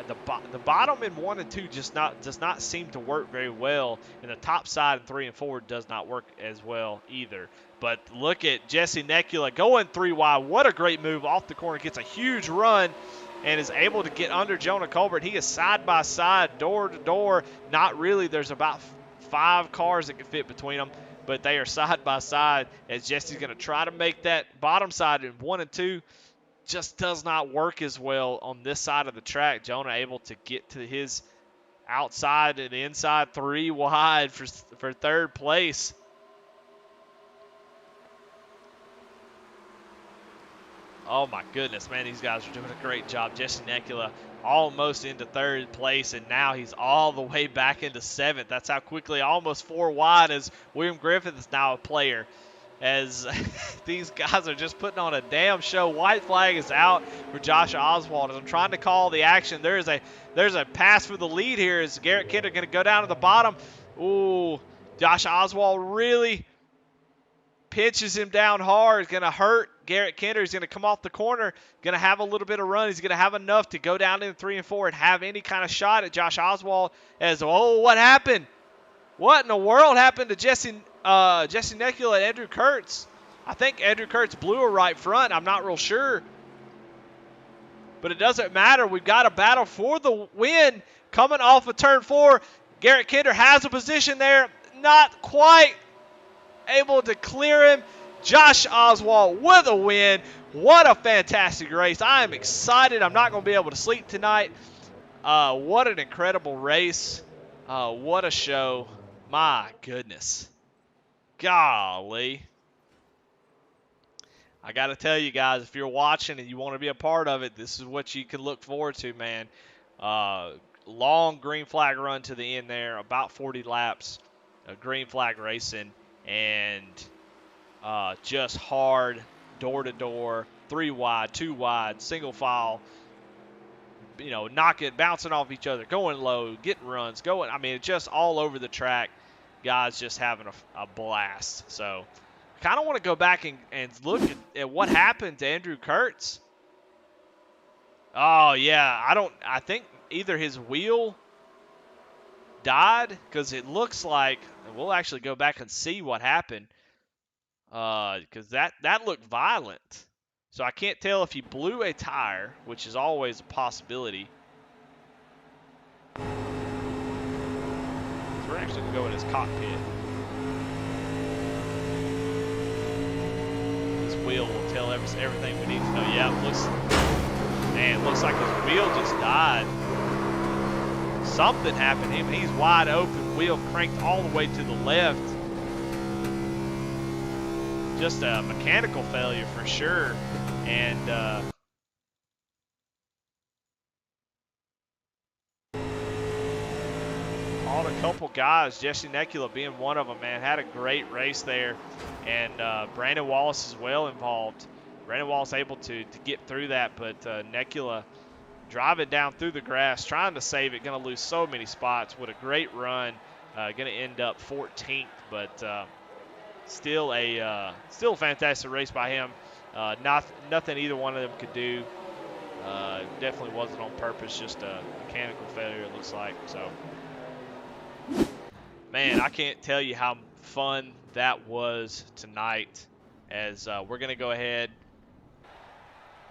S1: The bottom in 1 and 2 does not seem to work very well, and the top side in 3 and 4 does not work as well either. But look at Jesse Nekula going 3 wide. What a great move off the corner. Gets a huge run and is able to get under Jonah Colbert. He is side by side, door to door. Not really. There's about 5 cars that can fit between them, but they are side by side as Jesse's going to try to make that bottom side in 1 and 2. Just does not work as well on this side of the track. Jonah able to get to his outside and inside 3 wide for 3rd place. Oh my goodness, man, these guys are doing a great job. Jesse Nekula almost into 3rd place, and now he's all the way back into 7th. That's how quickly, almost 4 wide, as William Griffith is now a player. As these guys are just putting on a damn show. White flag is out for Josh Oswald. As I'm trying to call the action, there's a pass for the lead here. Is Garrett Kinder going to go down to the bottom? Ooh, Josh Oswald really pinches him down hard. It's going to hurt Garrett Kinder. He's going to come off the corner, going to have a little bit of run. He's going to have enough to go down in 3 and 4 and have any kind of shot at Josh Oswald. As, oh, what happened? What in the world happened to Jesse Nekula and Andrew Kurtz? I think Andrew Kurtz blew a right front. I'm not real sure. But it doesn't matter. We've got a battle for the win coming off of turn 4. Garrett Kinder has a position there. Not quite able to clear him. Josh Oswald with a win. What a fantastic race. I am excited. I'm not going to be able to sleep tonight. What an incredible race. What a show. My goodness. Golly. I got to tell you guys, if you're watching and you want to be a part of it, this is what you can look forward to, man. Long green flag run to the end there, about 40 laps of green flag racing, and just hard, door-to-door, 3 wide, 2 wide, single file, bouncing off each other, going low, getting runs, just all over the track. Guys just having a blast. So I kind of want to go back and look at what happened to Andrew Kurtz. Oh, yeah. I think either his wheel died, because it looks like, we'll actually go back and see what happened, because that looked violent. So I can't tell if he blew a tire, which is always a possibility. So we're actually going to go in his cockpit. This wheel will tell everything we need to know. Yeah, looks like his wheel just died. Something happened to him. He's wide open, wheel cranked all the way to the left. Just a mechanical failure for sure. And caught a couple guys, Jesse Nekula being one of them, man. Had a great race there. And Brandon Wallace is well involved. Brandon Wallace able to get through that, but Nekula driving down through the grass, trying to save it, going to lose so many spots. With a great run, going to end up 14th, but still a fantastic race by him. Nothing either one of them could do. Definitely wasn't on purpose, just a mechanical failure, it looks like. So, man, I can't tell you how fun that was tonight. As we're going to go ahead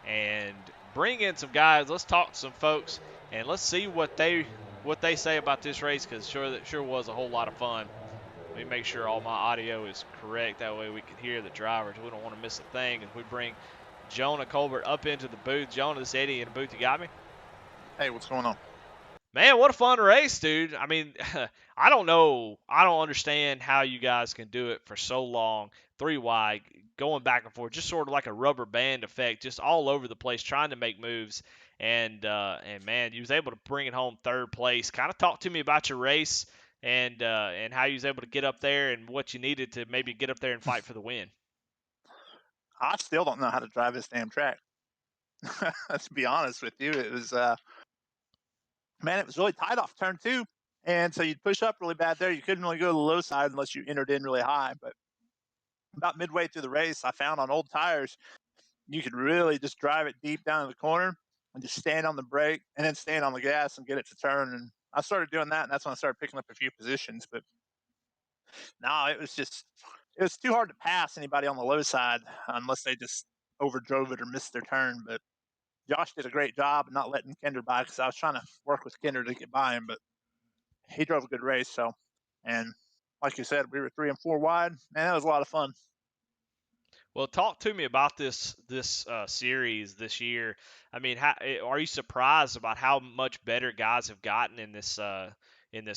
S1: and bring in some guys. Let's talk to some folks, and let's see what they what they say about this race because sure was a whole lot of fun. Let me make sure all my audio is correct. That way we can hear the drivers. We don't want to miss a thing. And we bring Jonah Colbert up into the booth. Jonah, this Eddie in the booth. You got me?
S7: Hey, what's going on?
S1: Man, what a fun race, dude. I mean, I don't know. I don't understand how you guys can do it for so long, three wide, going back and forth, just sort of like a rubber band effect, just all over the place, trying to make moves. And man, you was able to bring it home third place. Kind of talk to me about your race and how you was able to get up there and what you needed to maybe get up there and fight for the win.
S7: I still don't know how to drive this damn track. To be honest with you, it was man, it was really tight off turn 2, and so you'd push up really bad there. You couldn't really go to the low side unless you entered in really high. But about midway through the race, I found on old tires you could really just drive it deep down in the corner and just stand on the brake and then stand on the gas and get it to turn. And I started doing that, and that's when I started picking up a few positions. But no, it was too hard to pass anybody on the low side unless they just overdrove it or missed their turn. But Josh did a great job of not letting Kinder by because I was trying to work with Kinder to get by him, but he drove a good race. So, and like you said, we were 3 and 4 wide. Man, that was a lot of fun.
S1: Well, talk to me about this series this year. I mean, are you surprised about how much better guys have gotten in this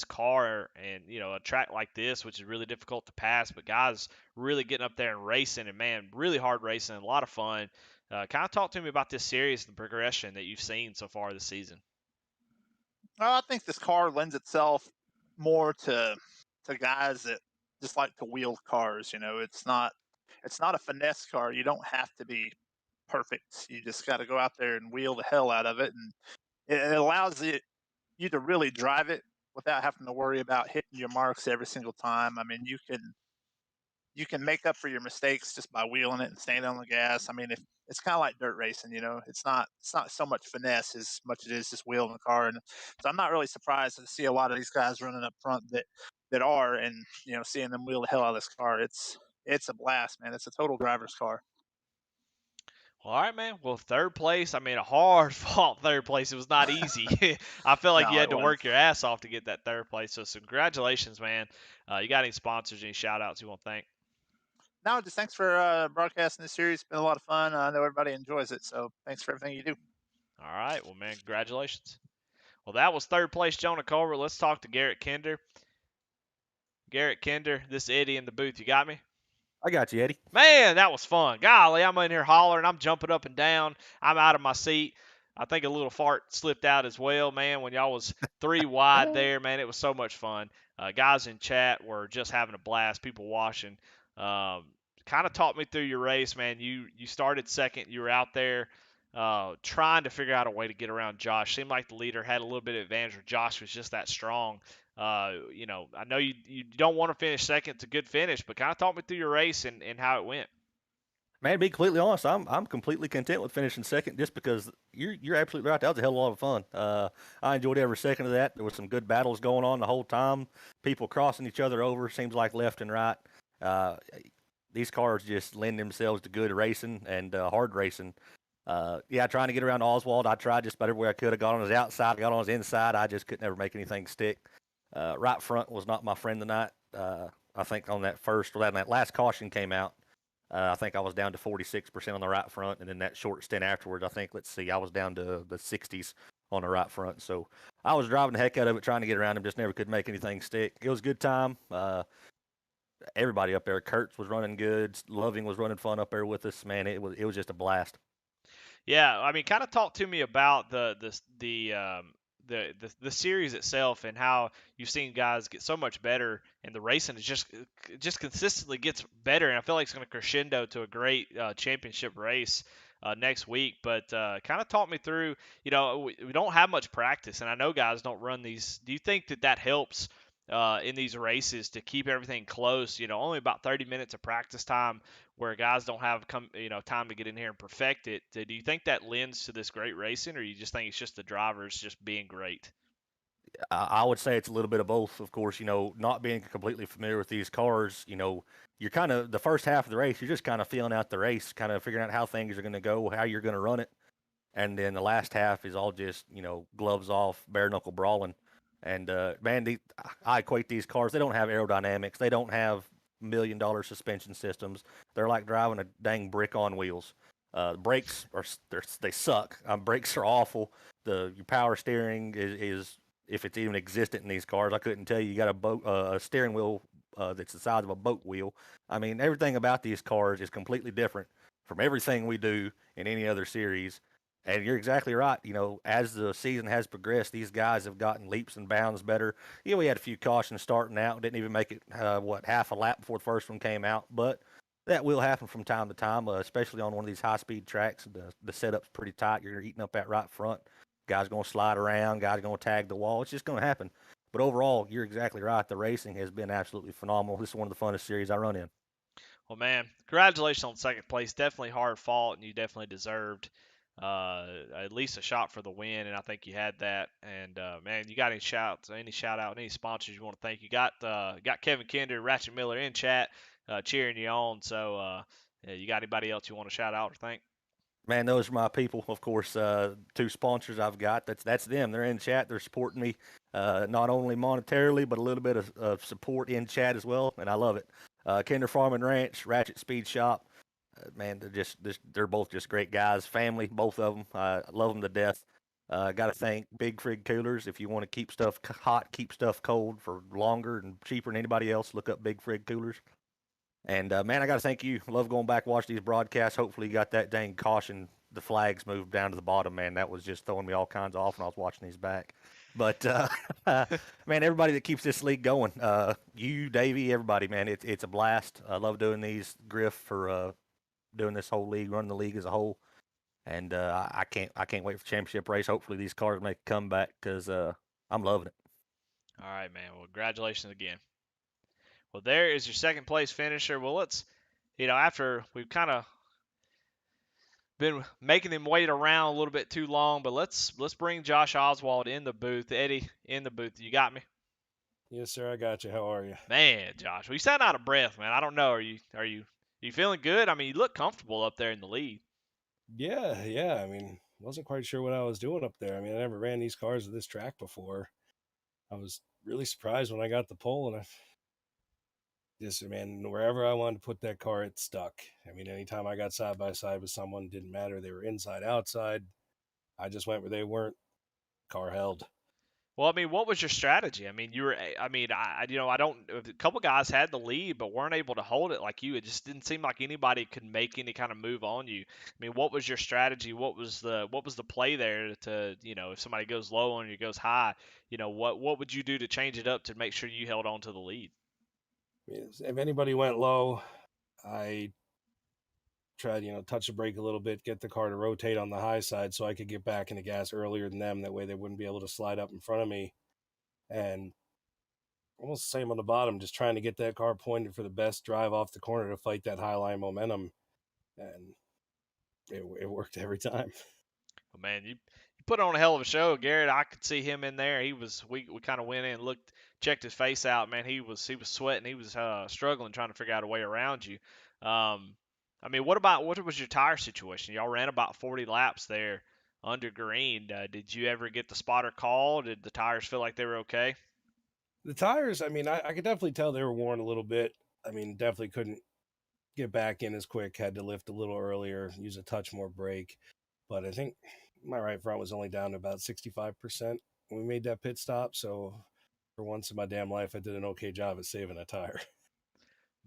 S1: car and a track like this, which is really difficult to pass, but guys really getting up there and racing and man, really hard racing, a lot of fun. Kind of talk to me about this series and the progression that you've seen so far this season.
S7: I think this car lends itself more to guys that just like to wheel cars. You know, it's not a finesse car. You don't have to be perfect. You just got to go out there and wheel the hell out of it, and it allows you to really drive it without having to worry about hitting your marks every single time. I mean, you can make up for your mistakes just by wheeling it and staying on the gas. I mean, if it's kind of like dirt racing, you know, it's not so much finesse as much as it is just wheeling the car. And so I'm not really surprised to see a lot of these guys running up front that are, and seeing them wheel the hell out of this car. It's a blast, man. It's a total driver's car.
S1: All right, man. Well, third place. I mean, a hard fought third place. It was not easy. I feel like you
S7: No,
S1: had
S7: it
S1: to
S7: was.
S1: work your ass off to get that third place. So, congratulations, man. You got any sponsors, any shout outs you want to thank?
S7: No, just thanks for broadcasting this series. It's been a lot of fun. I know everybody enjoys it, so thanks for everything you do.
S1: All right. Well, man, congratulations. Well, that was third place, Jonah Culver. Let's talk to Garrett Kinder. Garrett Kinder, this is Eddie in the booth. You got me?
S8: I got you, Eddie.
S1: Man, that was fun. Golly, I'm in here hollering. I'm jumping up and down. I'm out of my seat. I think a little fart slipped out as well, man, when y'all was three wide there, man. It was so much fun. Guys in chat were just having a blast. People watching. Kind of taught me through your race, man. You started second. You were out there trying to figure out a way to get around Josh. Seemed like the leader had a little bit of advantage, where Josh was just that strong. I know you don't want to finish second. It's a good finish, but kind of talk me through your race and how it went.
S8: Man, to be completely honest, I'm completely content with finishing second just because you're absolutely right. That was a hell of a lot of fun. I enjoyed every second of that. There was some good battles going on the whole time. People crossing each other over, seems like left and right. Uh, these cars just lend themselves to good racing and hard racing. Yeah, trying to get around Oswald, I tried just about every way I could. I got on his outside, I got on his inside. I just could never make anything stick. Right front was not my friend tonight. I think on that last caution came out, I think I was down to 46% on the right front, and then that short stint afterwards, I think, I was down to the 60s on the right front. So I was driving the heck out of it, trying to get around him, just never could make anything stick. It was a good time. Everybody up there, Kurtz was running good, Loving was running fun up there with us. Man, it was just a blast.
S1: Yeah, I mean, kind of talk to me about the series itself and how you've seen guys get so much better, and the racing is just consistently gets better. And I feel like it's going to crescendo to a great championship race next week. But kind of talk me through. We don't have much practice, and I know guys don't run these. Do you think that helps? In these races to keep everything close, only about 30 minutes of practice time where guys don't have time to get in here and perfect it. Do you think that lends to this great racing, or you just think it's just the drivers just being great?
S8: I would say it's a little bit of both. Of course, not being completely familiar with these cars, you're kind of the first half of the race, you're just kind of feeling out the race, kind of figuring out how things are going to go, how you're going to run it. And then the last half is all just, gloves off, bare knuckle brawling. And man, I equate these cars. They don't have aerodynamics. They don't have $1 million suspension systems. They're like driving a dang brick on wheels. Brakes are they suck. Brakes are awful. Your power steering is if it's even existent in these cars. I couldn't tell you. You got a steering wheel that's the size of a boat wheel. I mean, everything about these cars is completely different from everything we do in any other series. And you're exactly right. As the season has progressed, these guys have gotten leaps and bounds better. Yeah, we had a few cautions starting out. Didn't even make it, half a lap before the first one came out. But that will happen from time to time, especially on one of these high-speed tracks. The setup's pretty tight. You're eating up that right front. Guys going to slide around. Guys going to tag the wall. It's just going to happen. But overall, you're exactly right. The racing has been absolutely phenomenal. This is one of the funnest series I run in.
S1: Well, man, congratulations on second place. Definitely hard fought, and you definitely deserved at least a shot for the win, and I think you had that. And man, you got any shout out, any sponsors you want to thank? You got Kevin Kinder, Ratchet Miller in chat cheering you on. So yeah, you got anybody else you want to shout out or thank?
S8: Man, those are my people. Of course, two sponsors I've got. That's them. They're in chat. They're supporting me, not only monetarily, but a little bit of support in chat as well, and I love it. Kinder Farm and Ranch, Ratchet Speed Shop. Man, they're both just great guys. Family, both of them. I love them to death. Got to thank Big Frig Coolers. If you want to keep stuff hot, keep stuff cold for longer and cheaper than anybody else, look up Big Frig Coolers. And man, I got to thank you. Love going back watch these broadcasts. Hopefully, you got that dang caution. The flags moved down to the bottom. Man, that was just throwing me all kinds of off when I was watching these back. But man, everybody that keeps this league going, you, Davey, everybody, man, it's a blast. I love doing these. Griff for doing this whole league, running the league as a whole. And I can't wait for championship race. Hopefully, these cars make a comeback because I'm loving it.
S1: All right, man. Well, congratulations again. Well, there is your second place finisher. Well, let's, after we've kind of been making him wait around a little bit too long, but let's bring Josh Oswald in the booth. Eddie, in the booth. You got me?
S9: Yes, sir. I got you. How are you?
S1: Man, Josh, well, you sound out of breath, man. I don't know. Are you feeling good? I mean, you look comfortable up there in the lead.
S9: Yeah, yeah. I mean, wasn't quite sure what I was doing up there. I mean, I never ran these cars at this track before. I was really surprised when I got the pole, and I just, man, wherever I wanted to put that car, it stuck. I mean, anytime I got side by side with someone, didn't matter. They were inside, outside. I just went where they weren't. Car held.
S1: Well, I mean, what was your strategy? I mean, I don't. A couple guys had the lead, but weren't able to hold it like you. It just didn't seem like anybody could make any kind of move on you. I mean, what was your strategy? What was the play there to, if somebody goes low on you, goes high, what would you do to change it up to make sure you held on to the lead?
S9: I mean, if anybody went low, I tried, touch the brake a little bit, get the car to rotate on the high side so I could get back in the gas earlier than them. That way they wouldn't be able to slide up in front of me. And almost the same on the bottom, just trying to get that car pointed for the best drive off the corner to fight that high line momentum. And it worked every time.
S1: Well, man, you put on a hell of a show, Garrett. I could see him in there. We kind of went in and looked, checked his face out. Man, he was sweating. He was struggling trying to figure out a way around you. I mean, what was your tire situation? Y'all ran about 40 laps there under green. Did you ever get the spotter call? Did the tires feel like they were okay?
S9: The tires, I mean, I could definitely tell they were worn a little bit. I mean, definitely couldn't get back in as quick, had to lift a little earlier, use a touch more brake. But I think my right front was only down to about 65% when we made that pit stop. So for once in my damn life, I did an okay job at saving a tire.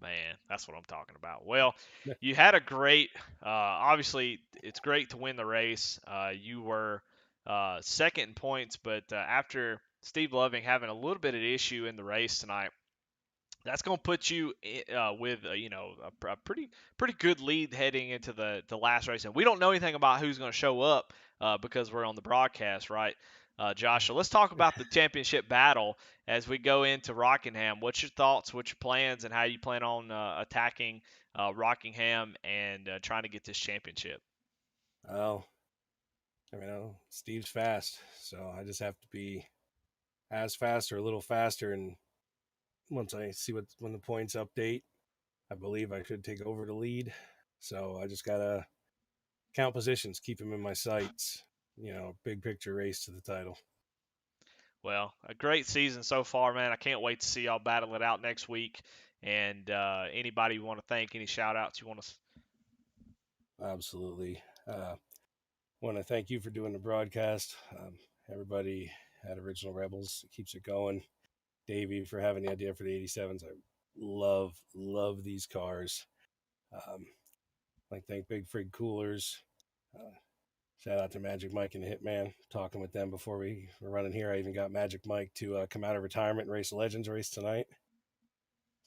S1: Man, that's what I'm talking about. Well, you had a great. Obviously, it's great to win the race. You were second in points, but after Steve Loving having a little bit of issue in the race tonight, that's going to put you with a pretty good lead heading into the last race. And we don't know anything about who's going to show up because we're on the broadcast, right, Josh? So let's talk about the championship battle as we go into Rockingham. What's your thoughts? What's your plans, and how you plan on attacking Rockingham and trying to get this championship?
S9: Well, I mean, Steve's fast, so I just have to be as fast or a little faster. And once I see when the points update, I believe I should take over the lead. So I just gotta count positions, keep him in my sights. Big picture race to the title.
S1: Well, a great season so far, man. I can't wait to see y'all battle it out next week. And anybody you want to thank, any shout outs you want to?
S9: Absolutely. Want to thank you for doing the broadcast. Everybody at Original Rebels keeps it going. Davey for having the idea for the 87s. I love these cars. Like thank Big Frig Coolers. Uh, Shout out to Magic Mike and the Hitman. Talking with them before we were running here. I even got Magic Mike to come out of retirement and race the Legends race tonight.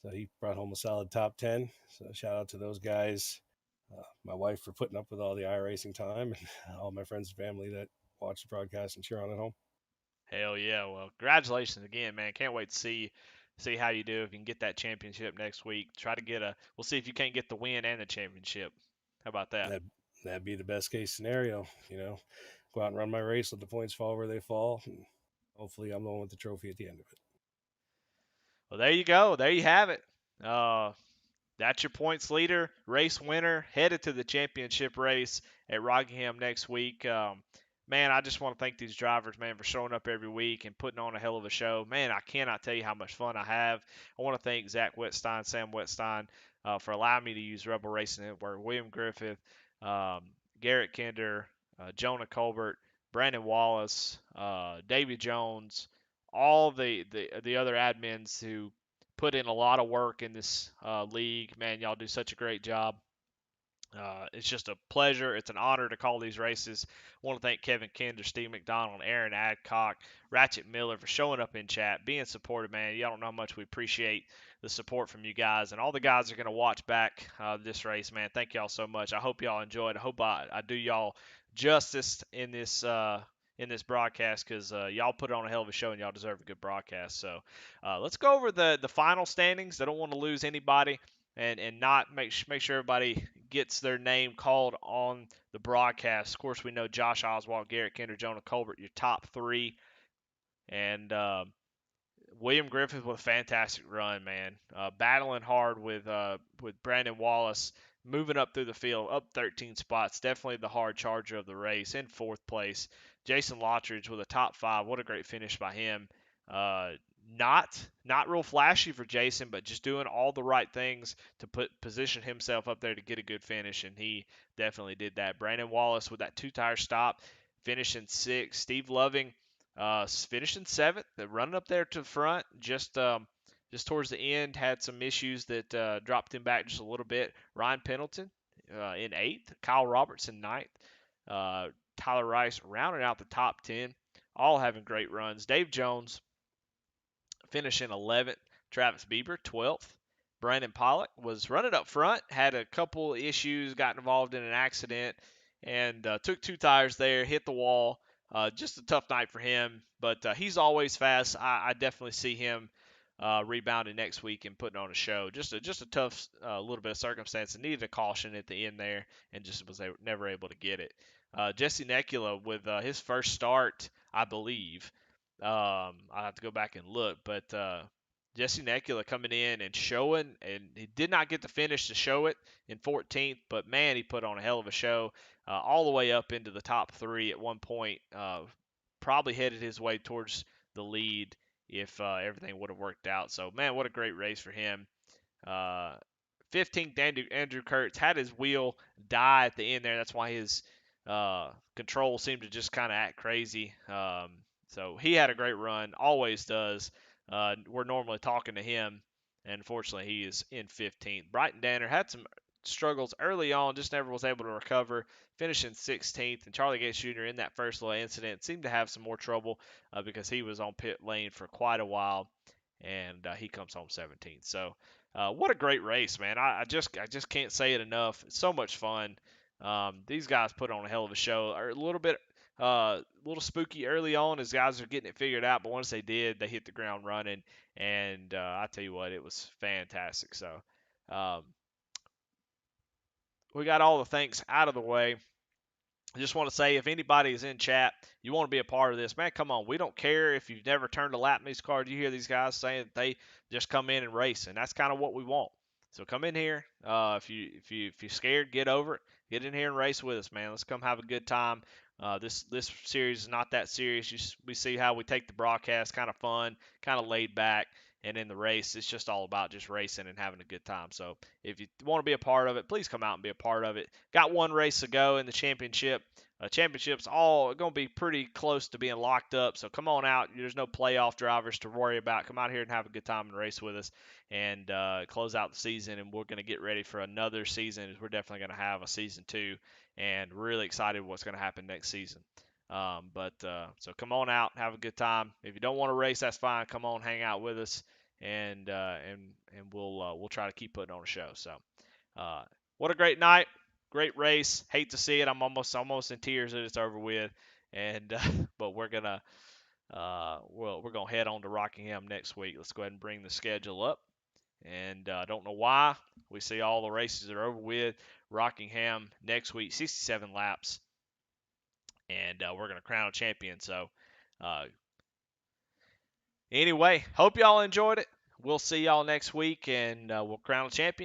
S9: So he brought home a solid top 10. So shout out to those guys. My wife for putting up with all the iRacing time, and all my friends and family that watch the broadcast and cheer on at home.
S1: Hell yeah! Well, congratulations again, man. Can't wait to see how you do if you can get that championship next week. Try to get a. We'll see if you can't get the win and the championship. How about that?
S9: That'd be the best case scenario. Go out and run my race, let the points fall where they fall, and hopefully I'm the one with the trophy at the end of it.
S1: Well, there you go. There you have it. That's your points leader, race winner, headed to the championship race at Rockingham next week. Man, I just want to thank these drivers, man, for showing up every week and putting on a hell of a show. Man, I cannot tell you how much fun I have. I want to thank Zach Wetstein, Sam Wetstein, for allowing me to use Rebel Racing Network, William Griffith, um, Garrett Kinder, Jonah Colbert, Brandon Wallace, Davy Jones, all the other admins who put in a lot of work in this league. Man, y'all do such a great job. It's just a pleasure. It's an honor to call these races. I want to thank Kevin Kinder, Steve McDonald, Aaron Adcock, Ratchet Miller for showing up in chat, being supportive, man. Y'all don't know how much we appreciate the support from you guys. And all the guys are going to watch back this race, man. Thank y'all so much. I hope y'all enjoyed. I hope I do y'all justice in this broadcast because y'all put on a hell of a show and y'all deserve a good broadcast. So let's go over the final standings. I don't want to lose anybody and not make sure everybody gets their name called on the broadcast. Of course, we know Josh Oswald, Garrett Kinder, Jonah Colbert, your top three, and William Griffith with a fantastic run, man. Battling hard with Brandon Wallace, moving up through the field, up 13 spots. Definitely the hard charger of the race in fourth place. Jason Lottridge with a top five. What a great finish by him. Uh, not real flashy for Jason, but just doing all the right things to position himself up there to get a good finish, and he definitely did that. Brandon Wallace with that two-tire stop, finishing sixth. Steve Loving finishing seventh, running up there to the front, just towards the end, had some issues that dropped him back just a little bit. Ryan Pendleton in eighth, Kyle Robertson ninth, Tyler Rice rounding out the top 10, all having great runs. Dave Jones finishing 11th. Travis Bieber, 12th. Brandon Pollock was running up front, had a couple issues, got involved in an accident, and took two tires there, hit the wall. Just a tough night for him, but he's always fast. I definitely see him rebounding next week and putting on a show. Just a tough little bit of circumstance and needed a caution at the end there, and just was never able to get it. Jesse Necula with his first start, I believe. I have to go back and look, but Jesse Necula coming in and showing, and he did not get the finish to show it in 14th, but man, he put on a hell of a show, all the way up into the top three at one point. Probably headed his way towards the lead if everything would have worked out. So man, what a great race for him. Uh, 15th, Andrew Kurtz had his wheel die at the end there. That's why his control seemed to just kind of act crazy. So he had a great run, always does. We're normally talking to him, and unfortunately, he is in 15th. Brighton Danner had some struggles early on, just never was able to recover, finishing 16th. And Charlie Gates Jr. in that first little incident seemed to have some more trouble because he was on pit lane for quite a while, and he comes home 17th. So what a great race, man! I just can't say it enough. It's so much fun. These guys put on a hell of a show. A little spooky early on as guys are getting it figured out, but once they did, they hit the ground running. And I tell you what, it was fantastic. So um, we got all the thanks out of the way. I just want to say, if anybody is in chat, you want to be a part of this, man, come on. We don't care if you've never turned a lap in these cars. You hear these guys saying that they just come in and race, and that's kind of what we want. So come in here. If you're scared, get over it. Get in here and race with us, man. Let's come have a good time. This series is not that serious. We see how we take the broadcast kind of fun, kind of laid back, and in the race, it's just all about just racing and having a good time. So if you want to be a part of it, please come out and be a part of it. Got one race to go in the championship. Championships all going to be pretty close to being locked up. So come on out. There's no playoff drivers to worry about. Come out here and have a good time and race with us and close out the season. And we're going to get ready for another season. We're definitely going to have a season 2 and really excited what's going to happen next season. So come on out, have a good time. If you don't want to race, that's fine. Come on, hang out with us, and we'll try to keep putting on a show. So what a great night, great race. Hate to see it. I'm almost in tears that it's over with, and but we're gonna we're gonna head on to Rockingham next week. Let's go ahead and bring the schedule up. And I don't know why. We see all the races are over with. Rockingham next week, 67 laps. And we're going to crown a champion. So, anyway, hope y'all enjoyed it. We'll see y'all next week, and we'll crown a champion.